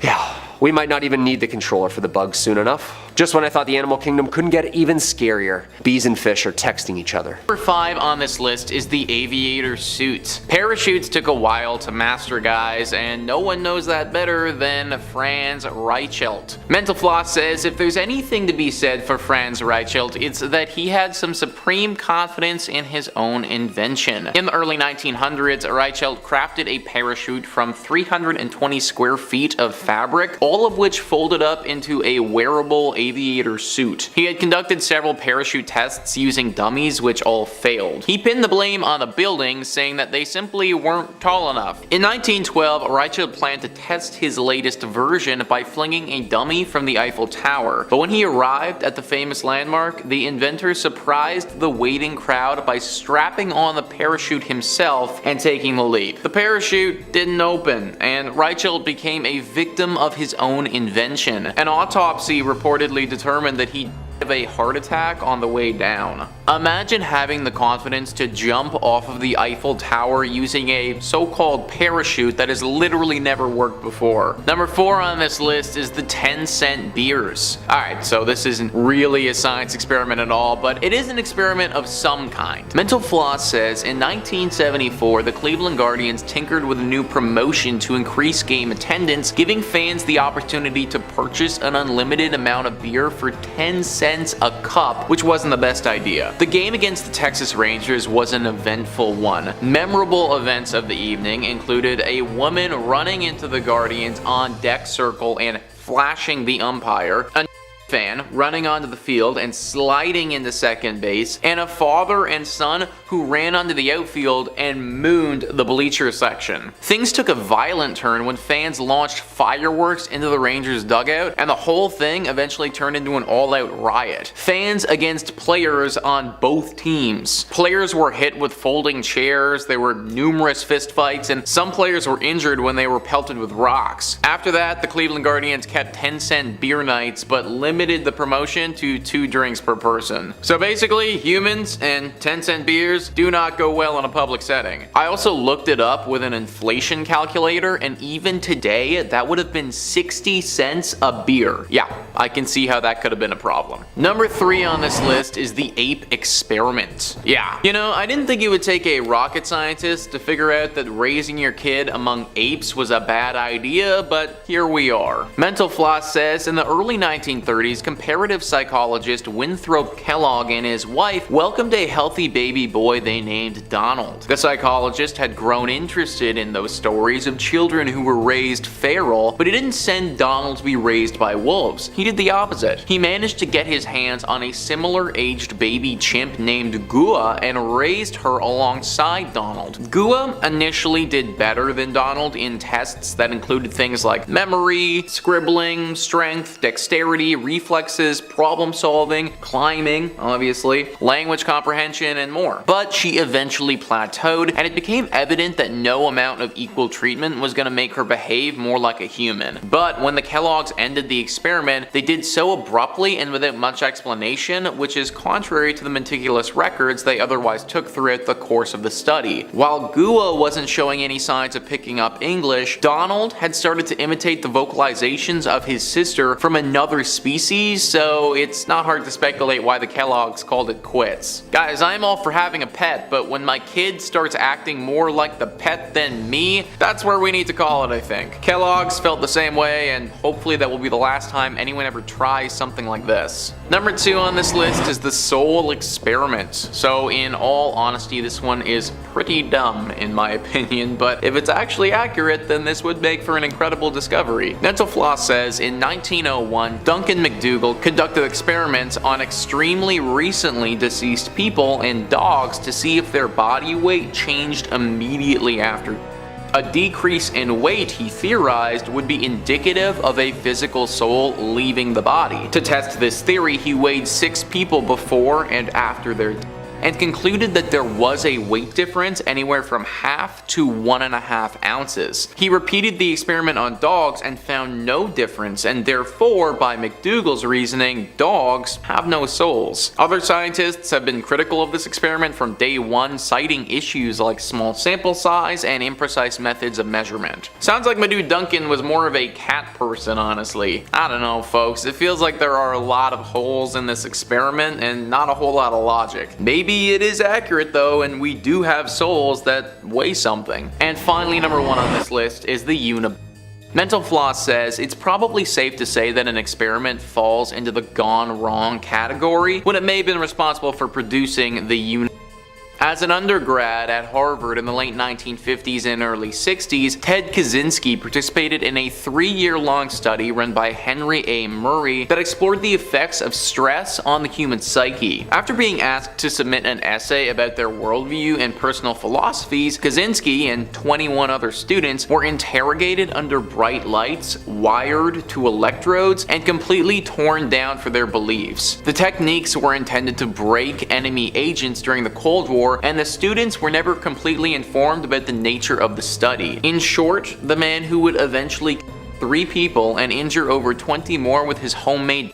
S1: Yeah, we might not even need the controller for the bugs soon enough. Just when I thought the animal kingdom couldn't get even scarier, bees and fish are texting each other.
S2: Number 5 on this list is the aviator suit. Parachutes took a while to master, guys, and no one knows that better than Franz Reichelt. Mental Floss says if there's anything to be said for Franz Reichelt, it's that he had some supreme confidence in his own invention. In the early 1900s, Reichelt crafted a parachute from 320 square feet of fabric, all of which folded up into a wearable aviator suit. He had conducted several parachute tests using dummies, which all failed. He pinned the blame on the building, saying that they simply weren't tall enough. In 1912, Reichelt planned to test his latest version by flinging a dummy from the Eiffel Tower, but when he arrived at the famous landmark, the inventor surprised the waiting crowd by strapping on the parachute himself and taking the leap. The parachute didn't open, and Reichelt became a victim of his own invention. An autopsy reportedly determined that he of a heart attack on the way down. Imagine having the confidence to jump off of the Eiffel Tower using a so-called parachute that has literally never worked before. Number 4 on this list is the 10-cent beers. Alright, so this isn't really a science experiment at all, but it is an experiment of some kind. Mental Floss says in 1974, the Cleveland Guardians tinkered with a new promotion to increase game attendance, giving fans the opportunity to purchase an unlimited amount of beer for 10 cents a cup, which wasn't the best idea. The game against the Texas Rangers was an eventful one. Memorable events of the evening included a woman running into the Guardians on deck circle and flashing the umpire, a fan running onto the field and sliding into second base, and a father and son who ran onto the outfield and mooned the bleacher section. Things took a violent turn when fans launched fireworks into the Rangers dugout, and the whole thing eventually turned into an all-out riot. Fans against players on both teams. Players were hit with folding chairs, there were numerous fistfights, and some players were injured when they were pelted with rocks. After that, the Cleveland Guardians kept 10-cent beer nights, but limited limited the promotion to 2 drinks per person. So basically, humans and 10-cent beers do not go well in a public setting. I also looked it up with an inflation calculator, and even today, that would have been 60 cents a beer. Yeah, I can see how that could have been a problem. Number 3 on this list is the ape experiment. Yeah, you know, I didn't think it would take a rocket scientist to figure out that raising your kid among apes was a bad idea, but here we are. Mental Floss says in the early 1930s, comparative psychologist Winthrop Kellogg and his wife welcomed a healthy baby boy they named Donald. The psychologist had grown interested in those stories of children who were raised feral, but he didn't send Donald to be raised by wolves. He did the opposite. He managed to get his hands on a similar aged baby chimp named Gua and raised her alongside Donald. Gua initially did better than Donald in tests that included things like memory, scribbling, strength, dexterity, reflexes, problem solving, climbing, obviously, language comprehension, and more. But she eventually plateaued, and it became evident that no amount of equal treatment was going to make her behave more like a human. But when the Kellogg's ended the experiment, they did so abruptly and without much explanation, which is contrary to the meticulous records they otherwise took throughout the course of the study. While Gua wasn't showing any signs of picking up English, Donald had started to imitate the vocalizations of his sister from another species, so it's not hard to speculate why the Kellogg's called it quits. Guys, I'm all for having a pet, but when my kid starts acting more like the pet than me, that's where we need to call it, I think. Kellogg's felt the same way, and hopefully that will be the last time anyone ever tries something like this. Number 2 on this list is the soul experiment. So in all honesty, this one is pretty dumb in my opinion, but if it's actually accurate, then this would make for an incredible discovery. Mental Floss says in 1901, Duncan McDougall conducted experiments on extremely recently deceased people and dogs to see if their body weight changed immediately after. A decrease in weight, he theorized, would be indicative of a physical soul leaving the body. To test this theory, he weighed 6 people before and after their death, and concluded that there was a weight difference anywhere from half to 1.5 ounces. He repeated the experiment on dogs and found no difference, and therefore, by McDougall's reasoning, dogs have no souls. Other scientists have been critical of this experiment from day one, citing issues like small sample size and imprecise methods of measurement. Sounds like my dude Duncan was more of a cat person, honestly. I don't know, folks. It feels like there are a lot of holes in this experiment and not a whole lot of logic. Maybe it is accurate though, and we do have souls that weigh something. And finally, number 1 on this list is the unimaginable. Mental Floss says it's probably safe to say that an experiment falls into the gone wrong category when it may have been responsible for producing the unimaginable. As an undergrad at Harvard in the late 1950s and early 60s, Ted Kaczynski participated in a 3-year-long study run by Henry A. Murray that explored the effects of stress on the human psyche. After being asked to submit an essay about their worldview and personal philosophies, Kaczynski and 21 other students were interrogated under bright lights, wired to electrodes, and completely torn down for their beliefs. The techniques were intended to break enemy agents during the Cold War, and the students were never completely informed about the nature of the study. In short, the man who would eventually kill 3 people and injure over 20 more with his homemade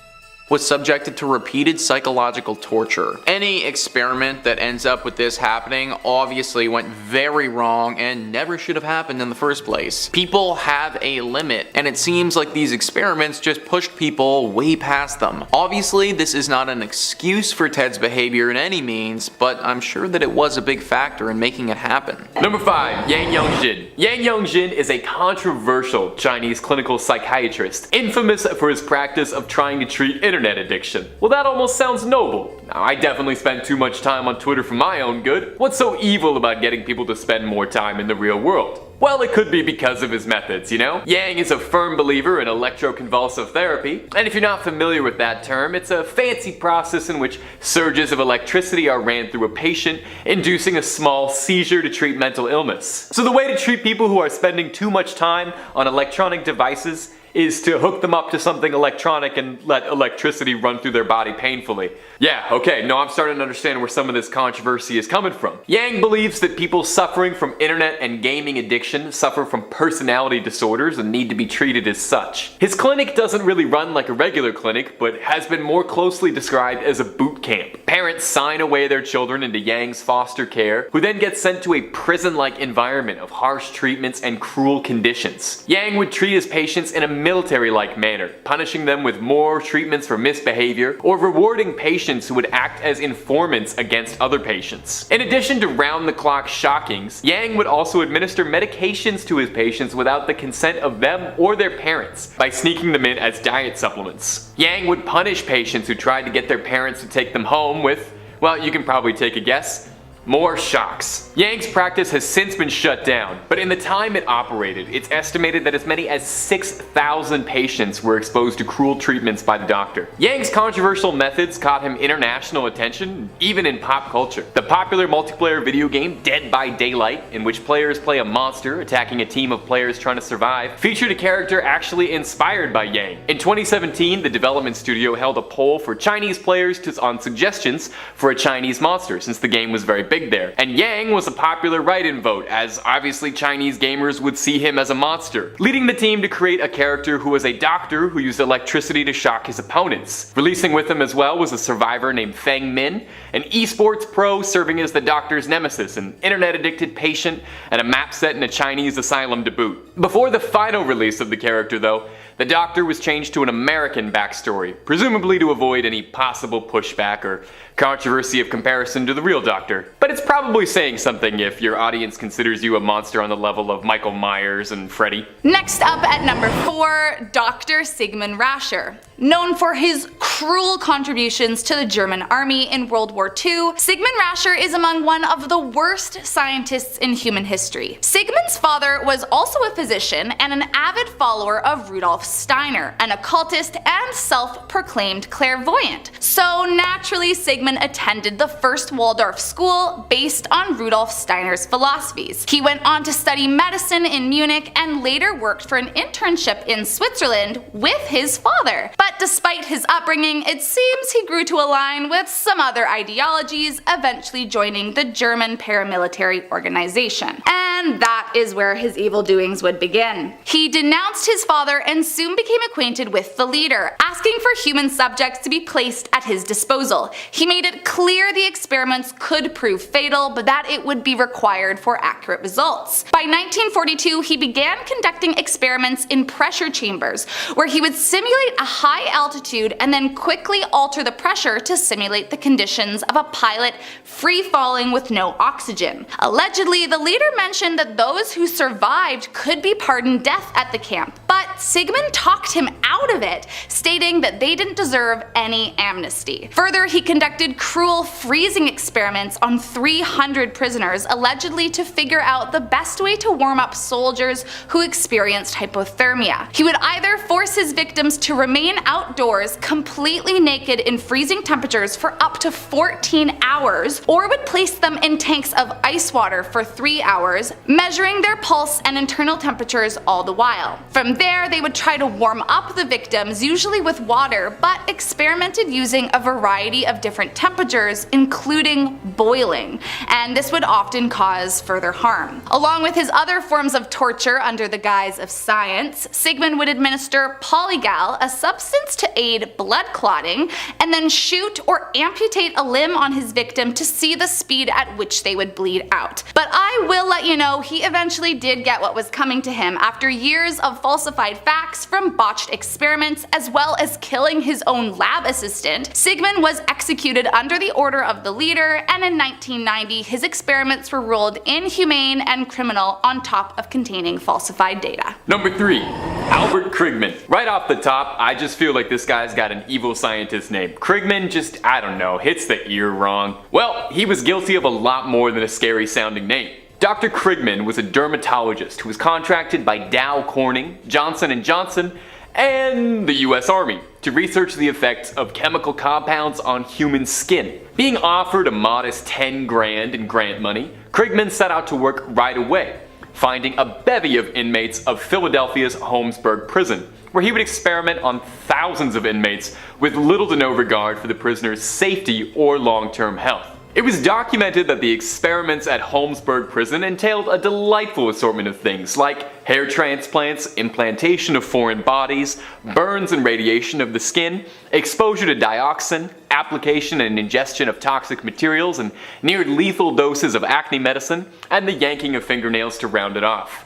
S2: was subjected to repeated psychological torture. Any experiment that ends up with this happening obviously went very wrong and never should have happened in the first place. People have a limit, and it seems like these experiments just pushed people way past them. Obviously, this is not an excuse for Ted's behavior in any means, but I'm sure that it was a big factor in making it happen.
S5: Number 5, Yang Yongjin. Yang Yongjin is a controversial Chinese clinical psychiatrist, infamous for his practice of trying to treat internet addiction. Well, that almost sounds noble. Now, I definitely spend too much time on Twitter for my own good. What's so evil about getting people to spend more time in the real world? Well, it could be because of his methods, you know? Yang is a firm believer in electroconvulsive therapy, and if you're not familiar with that term, it's a fancy process in which surges of electricity are ran through a patient, inducing a small seizure to treat mental illness. So the way to treat people who are spending too much time on electronic devices is to hook them up to something electronic and let electricity run through their body painfully. Yeah, okay, no, I'm starting to understand where some of this controversy is coming from. Yang believes that people suffering from internet and gaming addiction suffer from personality disorders and need to be treated as such. His clinic doesn't really run like a regular clinic, but has been more closely described as a boot camp. Parents sign away their children into Yang's foster care, who then get sent to a prison-like environment of harsh treatments and cruel conditions. Yang would treat his patients in a military-like manner, punishing them with more treatments for misbehavior, or rewarding patients who would act as informants against other patients. In addition to round-the-clock shockings, Yang would also administer medications to his patients without the consent of them or their parents, by sneaking them in as diet supplements. Yang would punish patients who tried to get their parents to take them home with, well, you can probably take a guess, more shocks. Yang's practice has since been shut down, but in the time it operated, it's estimated that as many as 6,000 patients were exposed to cruel treatments by the doctor. Yang's controversial methods caught him international attention, even in pop culture. The popular multiplayer video game Dead by Daylight, in which players play a monster attacking a team of players trying to survive, featured a character actually inspired by Yang. In 2017, the development studio held a poll for Chinese players on suggestions for a Chinese monster, since the game was very big there, and Yang was a popular write-in vote, as obviously Chinese gamers would see him as a monster, leading the team to create a character who was a doctor who used electricity to shock his opponents. Releasing with him as well was a survivor named Feng Min, an esports pro serving as the doctor's nemesis, an internet-addicted patient, and a map set in a Chinese asylum to boot. Before the final release of the character though, the Doctor was changed to an American backstory, presumably to avoid any possible pushback or controversy of comparison to the real Doctor. But it's probably saying something if your audience considers you a monster on the level of Michael Myers and Freddy.
S6: Next up at number 4, Dr. Sigmund Rascher. Known for his cruel contributions to the German army in World War II, Sigmund Rascher is among one of the worst scientists in human history. Sigmund's father was also a physician and an avid follower of Rudolf Steiner, an occultist and self-proclaimed clairvoyant. So naturally, Sigmund attended the first Waldorf school based on Rudolf Steiner's philosophies. He went on to study medicine in Munich and later worked for an internship in Switzerland with his father. But despite his upbringing, it seems he grew to align with some other ideologies, eventually joining the German paramilitary organization. And that is where his evil doings would begin. He denounced his father and soon became acquainted with the leader, asking for human subjects to be placed at his disposal. He made it clear the experiments could prove fatal, but that it would be required for accurate results. By 1942, he began conducting experiments in pressure chambers, where he would simulate a high altitude and then quickly alter the pressure to simulate the conditions of a pilot free falling with no oxygen. Allegedly, the leader mentioned that those who survived could be pardoned death at the camp, but Sigmund talked him out of it, stating that they didn't deserve any amnesty. Further, he conducted cruel freezing experiments on 300 prisoners, allegedly to figure out the best way to warm up soldiers who experienced hypothermia. He would either force his victims to remain outdoors completely naked in freezing temperatures for up to 14 hours, or would place them in tanks of ice water for 3 hours, measuring their pulse and internal temperatures all the while. From there, they would try to warm up the victims, usually with water, but experimented using a variety of different temperatures, including boiling, and this would often cause further harm. Along with his other forms of torture under the guise of science, Sigmund would administer polygal, a substance to aid blood clotting, and then shoot or amputate a limb on his victim to see the speed at which they would bleed out. But I will let you know, he eventually did get what was coming to him after years of falsified facts from botched experiments, as well as killing his own lab assistant. Sigmund was executed under the order of the leader, and in 1990 his experiments were ruled inhumane and criminal on top of containing falsified data.
S5: Number 3. Albert Krigman. Right off the top, I just feel like this guy's got an evil scientist name. Krigman just, I don't know, hits the ear wrong. Well, he was guilty of a lot more than a scary sounding name. Dr. Krigman was a dermatologist who was contracted by Dow Corning, Johnson & Johnson, and the US Army to research the effects of chemical compounds on human skin. Being offered a modest 10 grand in grant money, Krigman set out to work right away. finding a bevy of inmates of Philadelphia's Holmesburg prison, where he would experiment on thousands of inmates with little to no regard for the prisoner's safety or long-term health. It was documented that the experiments at Holmesburg prison entailed a delightful assortment of things like hair transplants, implantation of foreign bodies, burns and radiation of the skin, exposure to dioxin, application and ingestion of toxic materials, and near lethal doses of acne medicine, and the yanking of fingernails to round it off.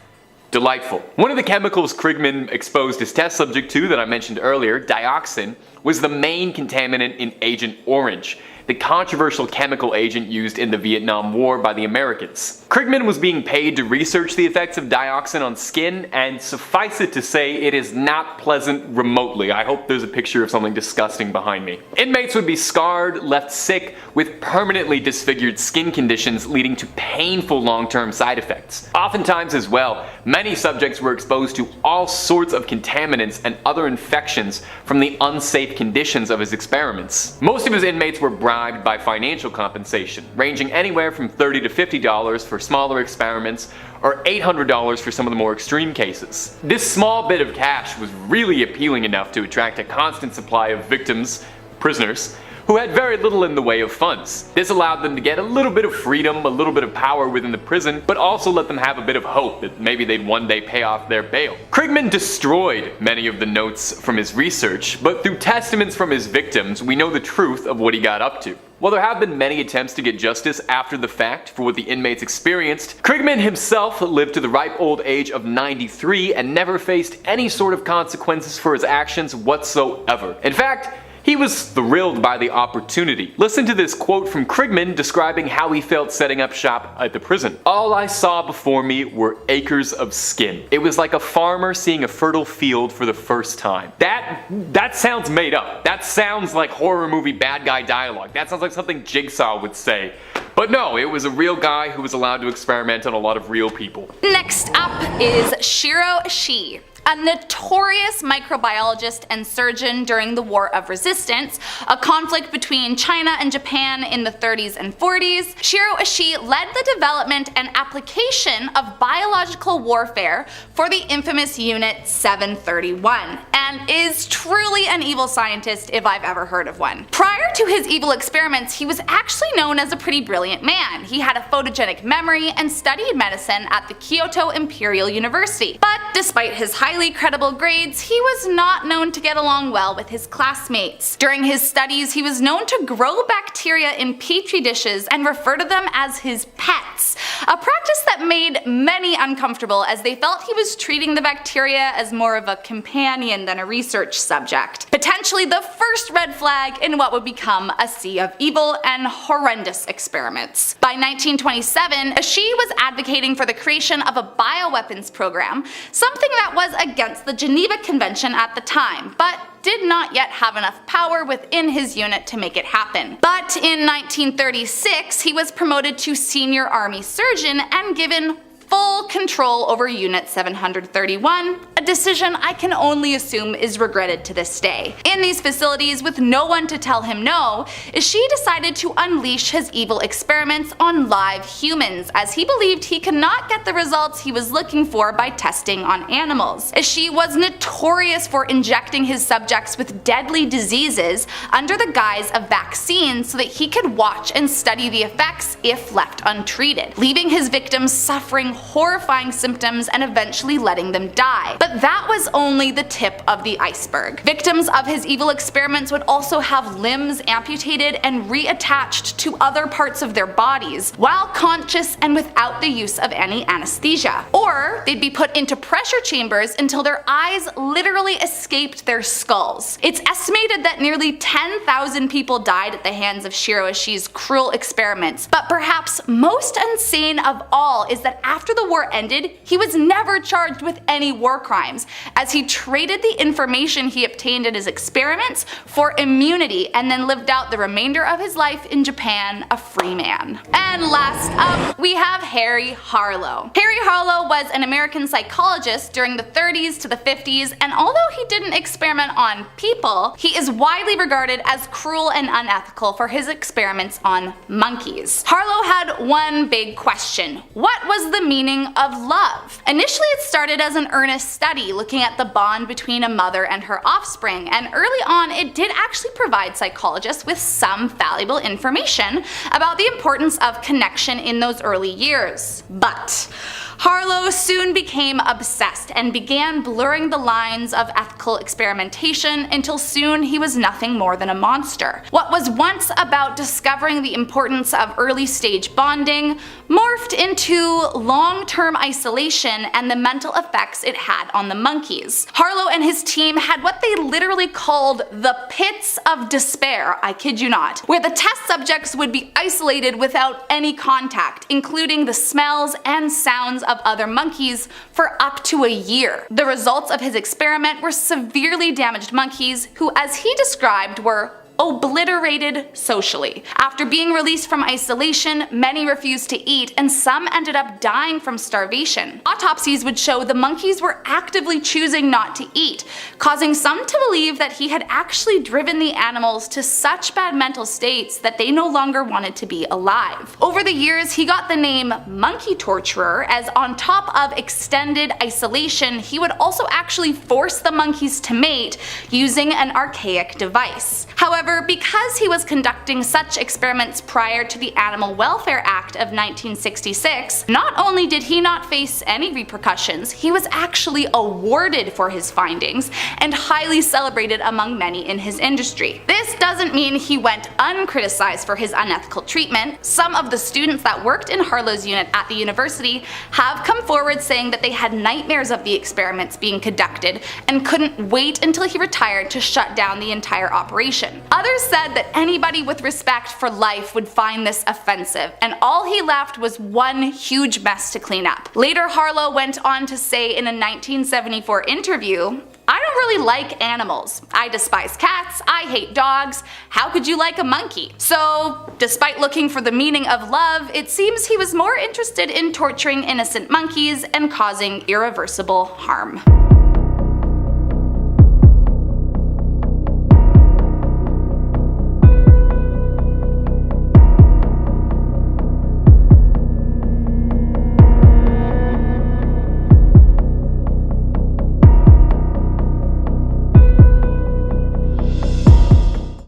S5: Delightful. One of the chemicals Krigman exposed his test subject to that I mentioned earlier, dioxin, was the main contaminant in Agent Orange, the controversial chemical agent used in the Vietnam War by the Americans. Krigman was being paid to research the effects of dioxin on skin, and suffice it to say, it is not pleasant remotely. I hope there's a picture of something disgusting behind me. Inmates would be scarred, left sick, with permanently disfigured skin conditions leading to painful long-term side effects. Oftentimes as well, many subjects were exposed to all sorts of contaminants and other infections from the unsafe conditions of his experiments. Most of his inmates were bribed by financial compensation, ranging anywhere from $30 to $50 for smaller experiments, or $800 for some of the more extreme cases. This small bit of cash was really appealing enough to attract a constant supply of victims, prisoners, who had very little in the way of funds. This allowed them to get a little bit of freedom, a little bit of power within the prison, but also let them have a bit of hope that maybe they'd one day pay off their bail. Krigman destroyed many of the notes from his research, but through testaments from his victims, we know the truth of what he got up to. While there have been many attempts to get justice after the fact for what the inmates experienced, Krigman himself lived to the ripe old age of 93 and never faced any sort of consequences for his actions whatsoever. In fact, he was thrilled by the opportunity. Listen to this quote from Krigman describing how he felt setting up shop at the prison. "All I saw before me were acres of skin. It was like a farmer seeing a fertile field for the first time." That sounds made up. That sounds like horror movie bad guy dialogue. That sounds like something Jigsaw would say. But no, it was a real guy who was allowed to experiment on a lot of real people.
S6: Next up is Shiro Ishii. A notorious microbiologist and surgeon during the War of Resistance, a conflict between China and Japan in the 30s and 40s, Shiro Ishii led the development and application of biological warfare for the infamous Unit 731, and is truly an evil scientist if I've ever heard of one. Prior to his evil experiments, he was actually known as a pretty brilliant man. He had a photogenic memory and studied medicine at the Kyoto Imperial University. But despite his highly credible grades, he was not known to get along well with his classmates. During his studies, he was known to grow bacteria in petri dishes and refer to them as his pets, a practice that made many uncomfortable as they felt he was treating the bacteria as more of a companion than a research subject. Potentially the first red flag in what would become a sea of evil and horrendous experiments. By 1927, Ishii was advocating for the creation of a bioweapons program, something that was against the Geneva Convention at the time, but did not yet have enough power within his unit to make it happen. But in 1936, he was promoted to senior army surgeon and given full control over Unit 731, a decision I can only assume is regretted to this day. In these facilities, with no one to tell him no, Ishii decided to unleash his evil experiments on live humans, as he believed he could not get the results he was looking for by testing on animals. Ishii was notorious for injecting his subjects with deadly diseases under the guise of vaccines so that he could watch and study the effects if left untreated, leaving his victims suffering horrifying symptoms and eventually letting them die. But that was only the tip of the iceberg. Victims of his evil experiments would also have limbs amputated and reattached to other parts of their bodies while conscious and without the use of any anesthesia. Or they'd be put into pressure chambers until their eyes literally escaped their skulls. It's estimated that nearly 10,000 people died at the hands of Shiro Ishii's cruel experiments, but perhaps most insane of all is that after the war ended, he was never charged with any war crimes, as he traded the information he obtained in his experiments for immunity and then lived out the remainder of his life in Japan a free man. And last up, we have Harry Harlow. Harry Harlow was an American psychologist during the 30s to the 50s, and although he didn't experiment on people, he is widely regarded as cruel and unethical for his experiments on monkeys. Harlow had one big question: what was the meaning meaning of love. Initially it started as an earnest study looking at the bond between a mother and her offspring, and early on it did actually provide psychologists with some valuable information about the importance of connection in those early years. But Harlow soon became obsessed and began blurring the lines of ethical experimentation until soon he was nothing more than a monster. What was once about discovering the importance of early stage bonding morphed into long-term isolation and the mental effects it had on the monkeys. Harlow and his team had what they literally called the pits of despair, I kid you not, where the test subjects would be isolated without any contact, including the smells and sounds of other monkeys, for up to a year. The results of his experiment were severely damaged monkeys who, as he described, were obliterated socially. After being released from isolation, many refused to eat and some ended up dying from starvation. Autopsies would show the monkeys were actively choosing not to eat, causing some to believe that he had actually driven the animals to such bad mental states that they no longer wanted to be alive. Over the years, he got the name monkey torturer, as on top of extended isolation, he would also actually force the monkeys to mate using an archaic device. However, because he was conducting such experiments prior to the Animal Welfare Act of 1966, not only did he not face any repercussions, he was actually awarded for his findings and highly celebrated among many in his industry. This doesn't mean he went uncriticized for his unethical treatment. Some of the students that worked in Harlow's unit at the university have come forward saying that they had nightmares of the experiments being conducted and couldn't wait until he retired to shut down the entire operation. Others said that anybody with respect for life would find this offensive, and all he left was one huge mess to clean up. Later, Harlow went on to say in a 1974 interview, "I don't really like animals. I despise cats, I hate dogs. How could you like a monkey?" So, despite looking for the meaning of love, it seems he was more interested in torturing innocent monkeys and causing irreversible harm.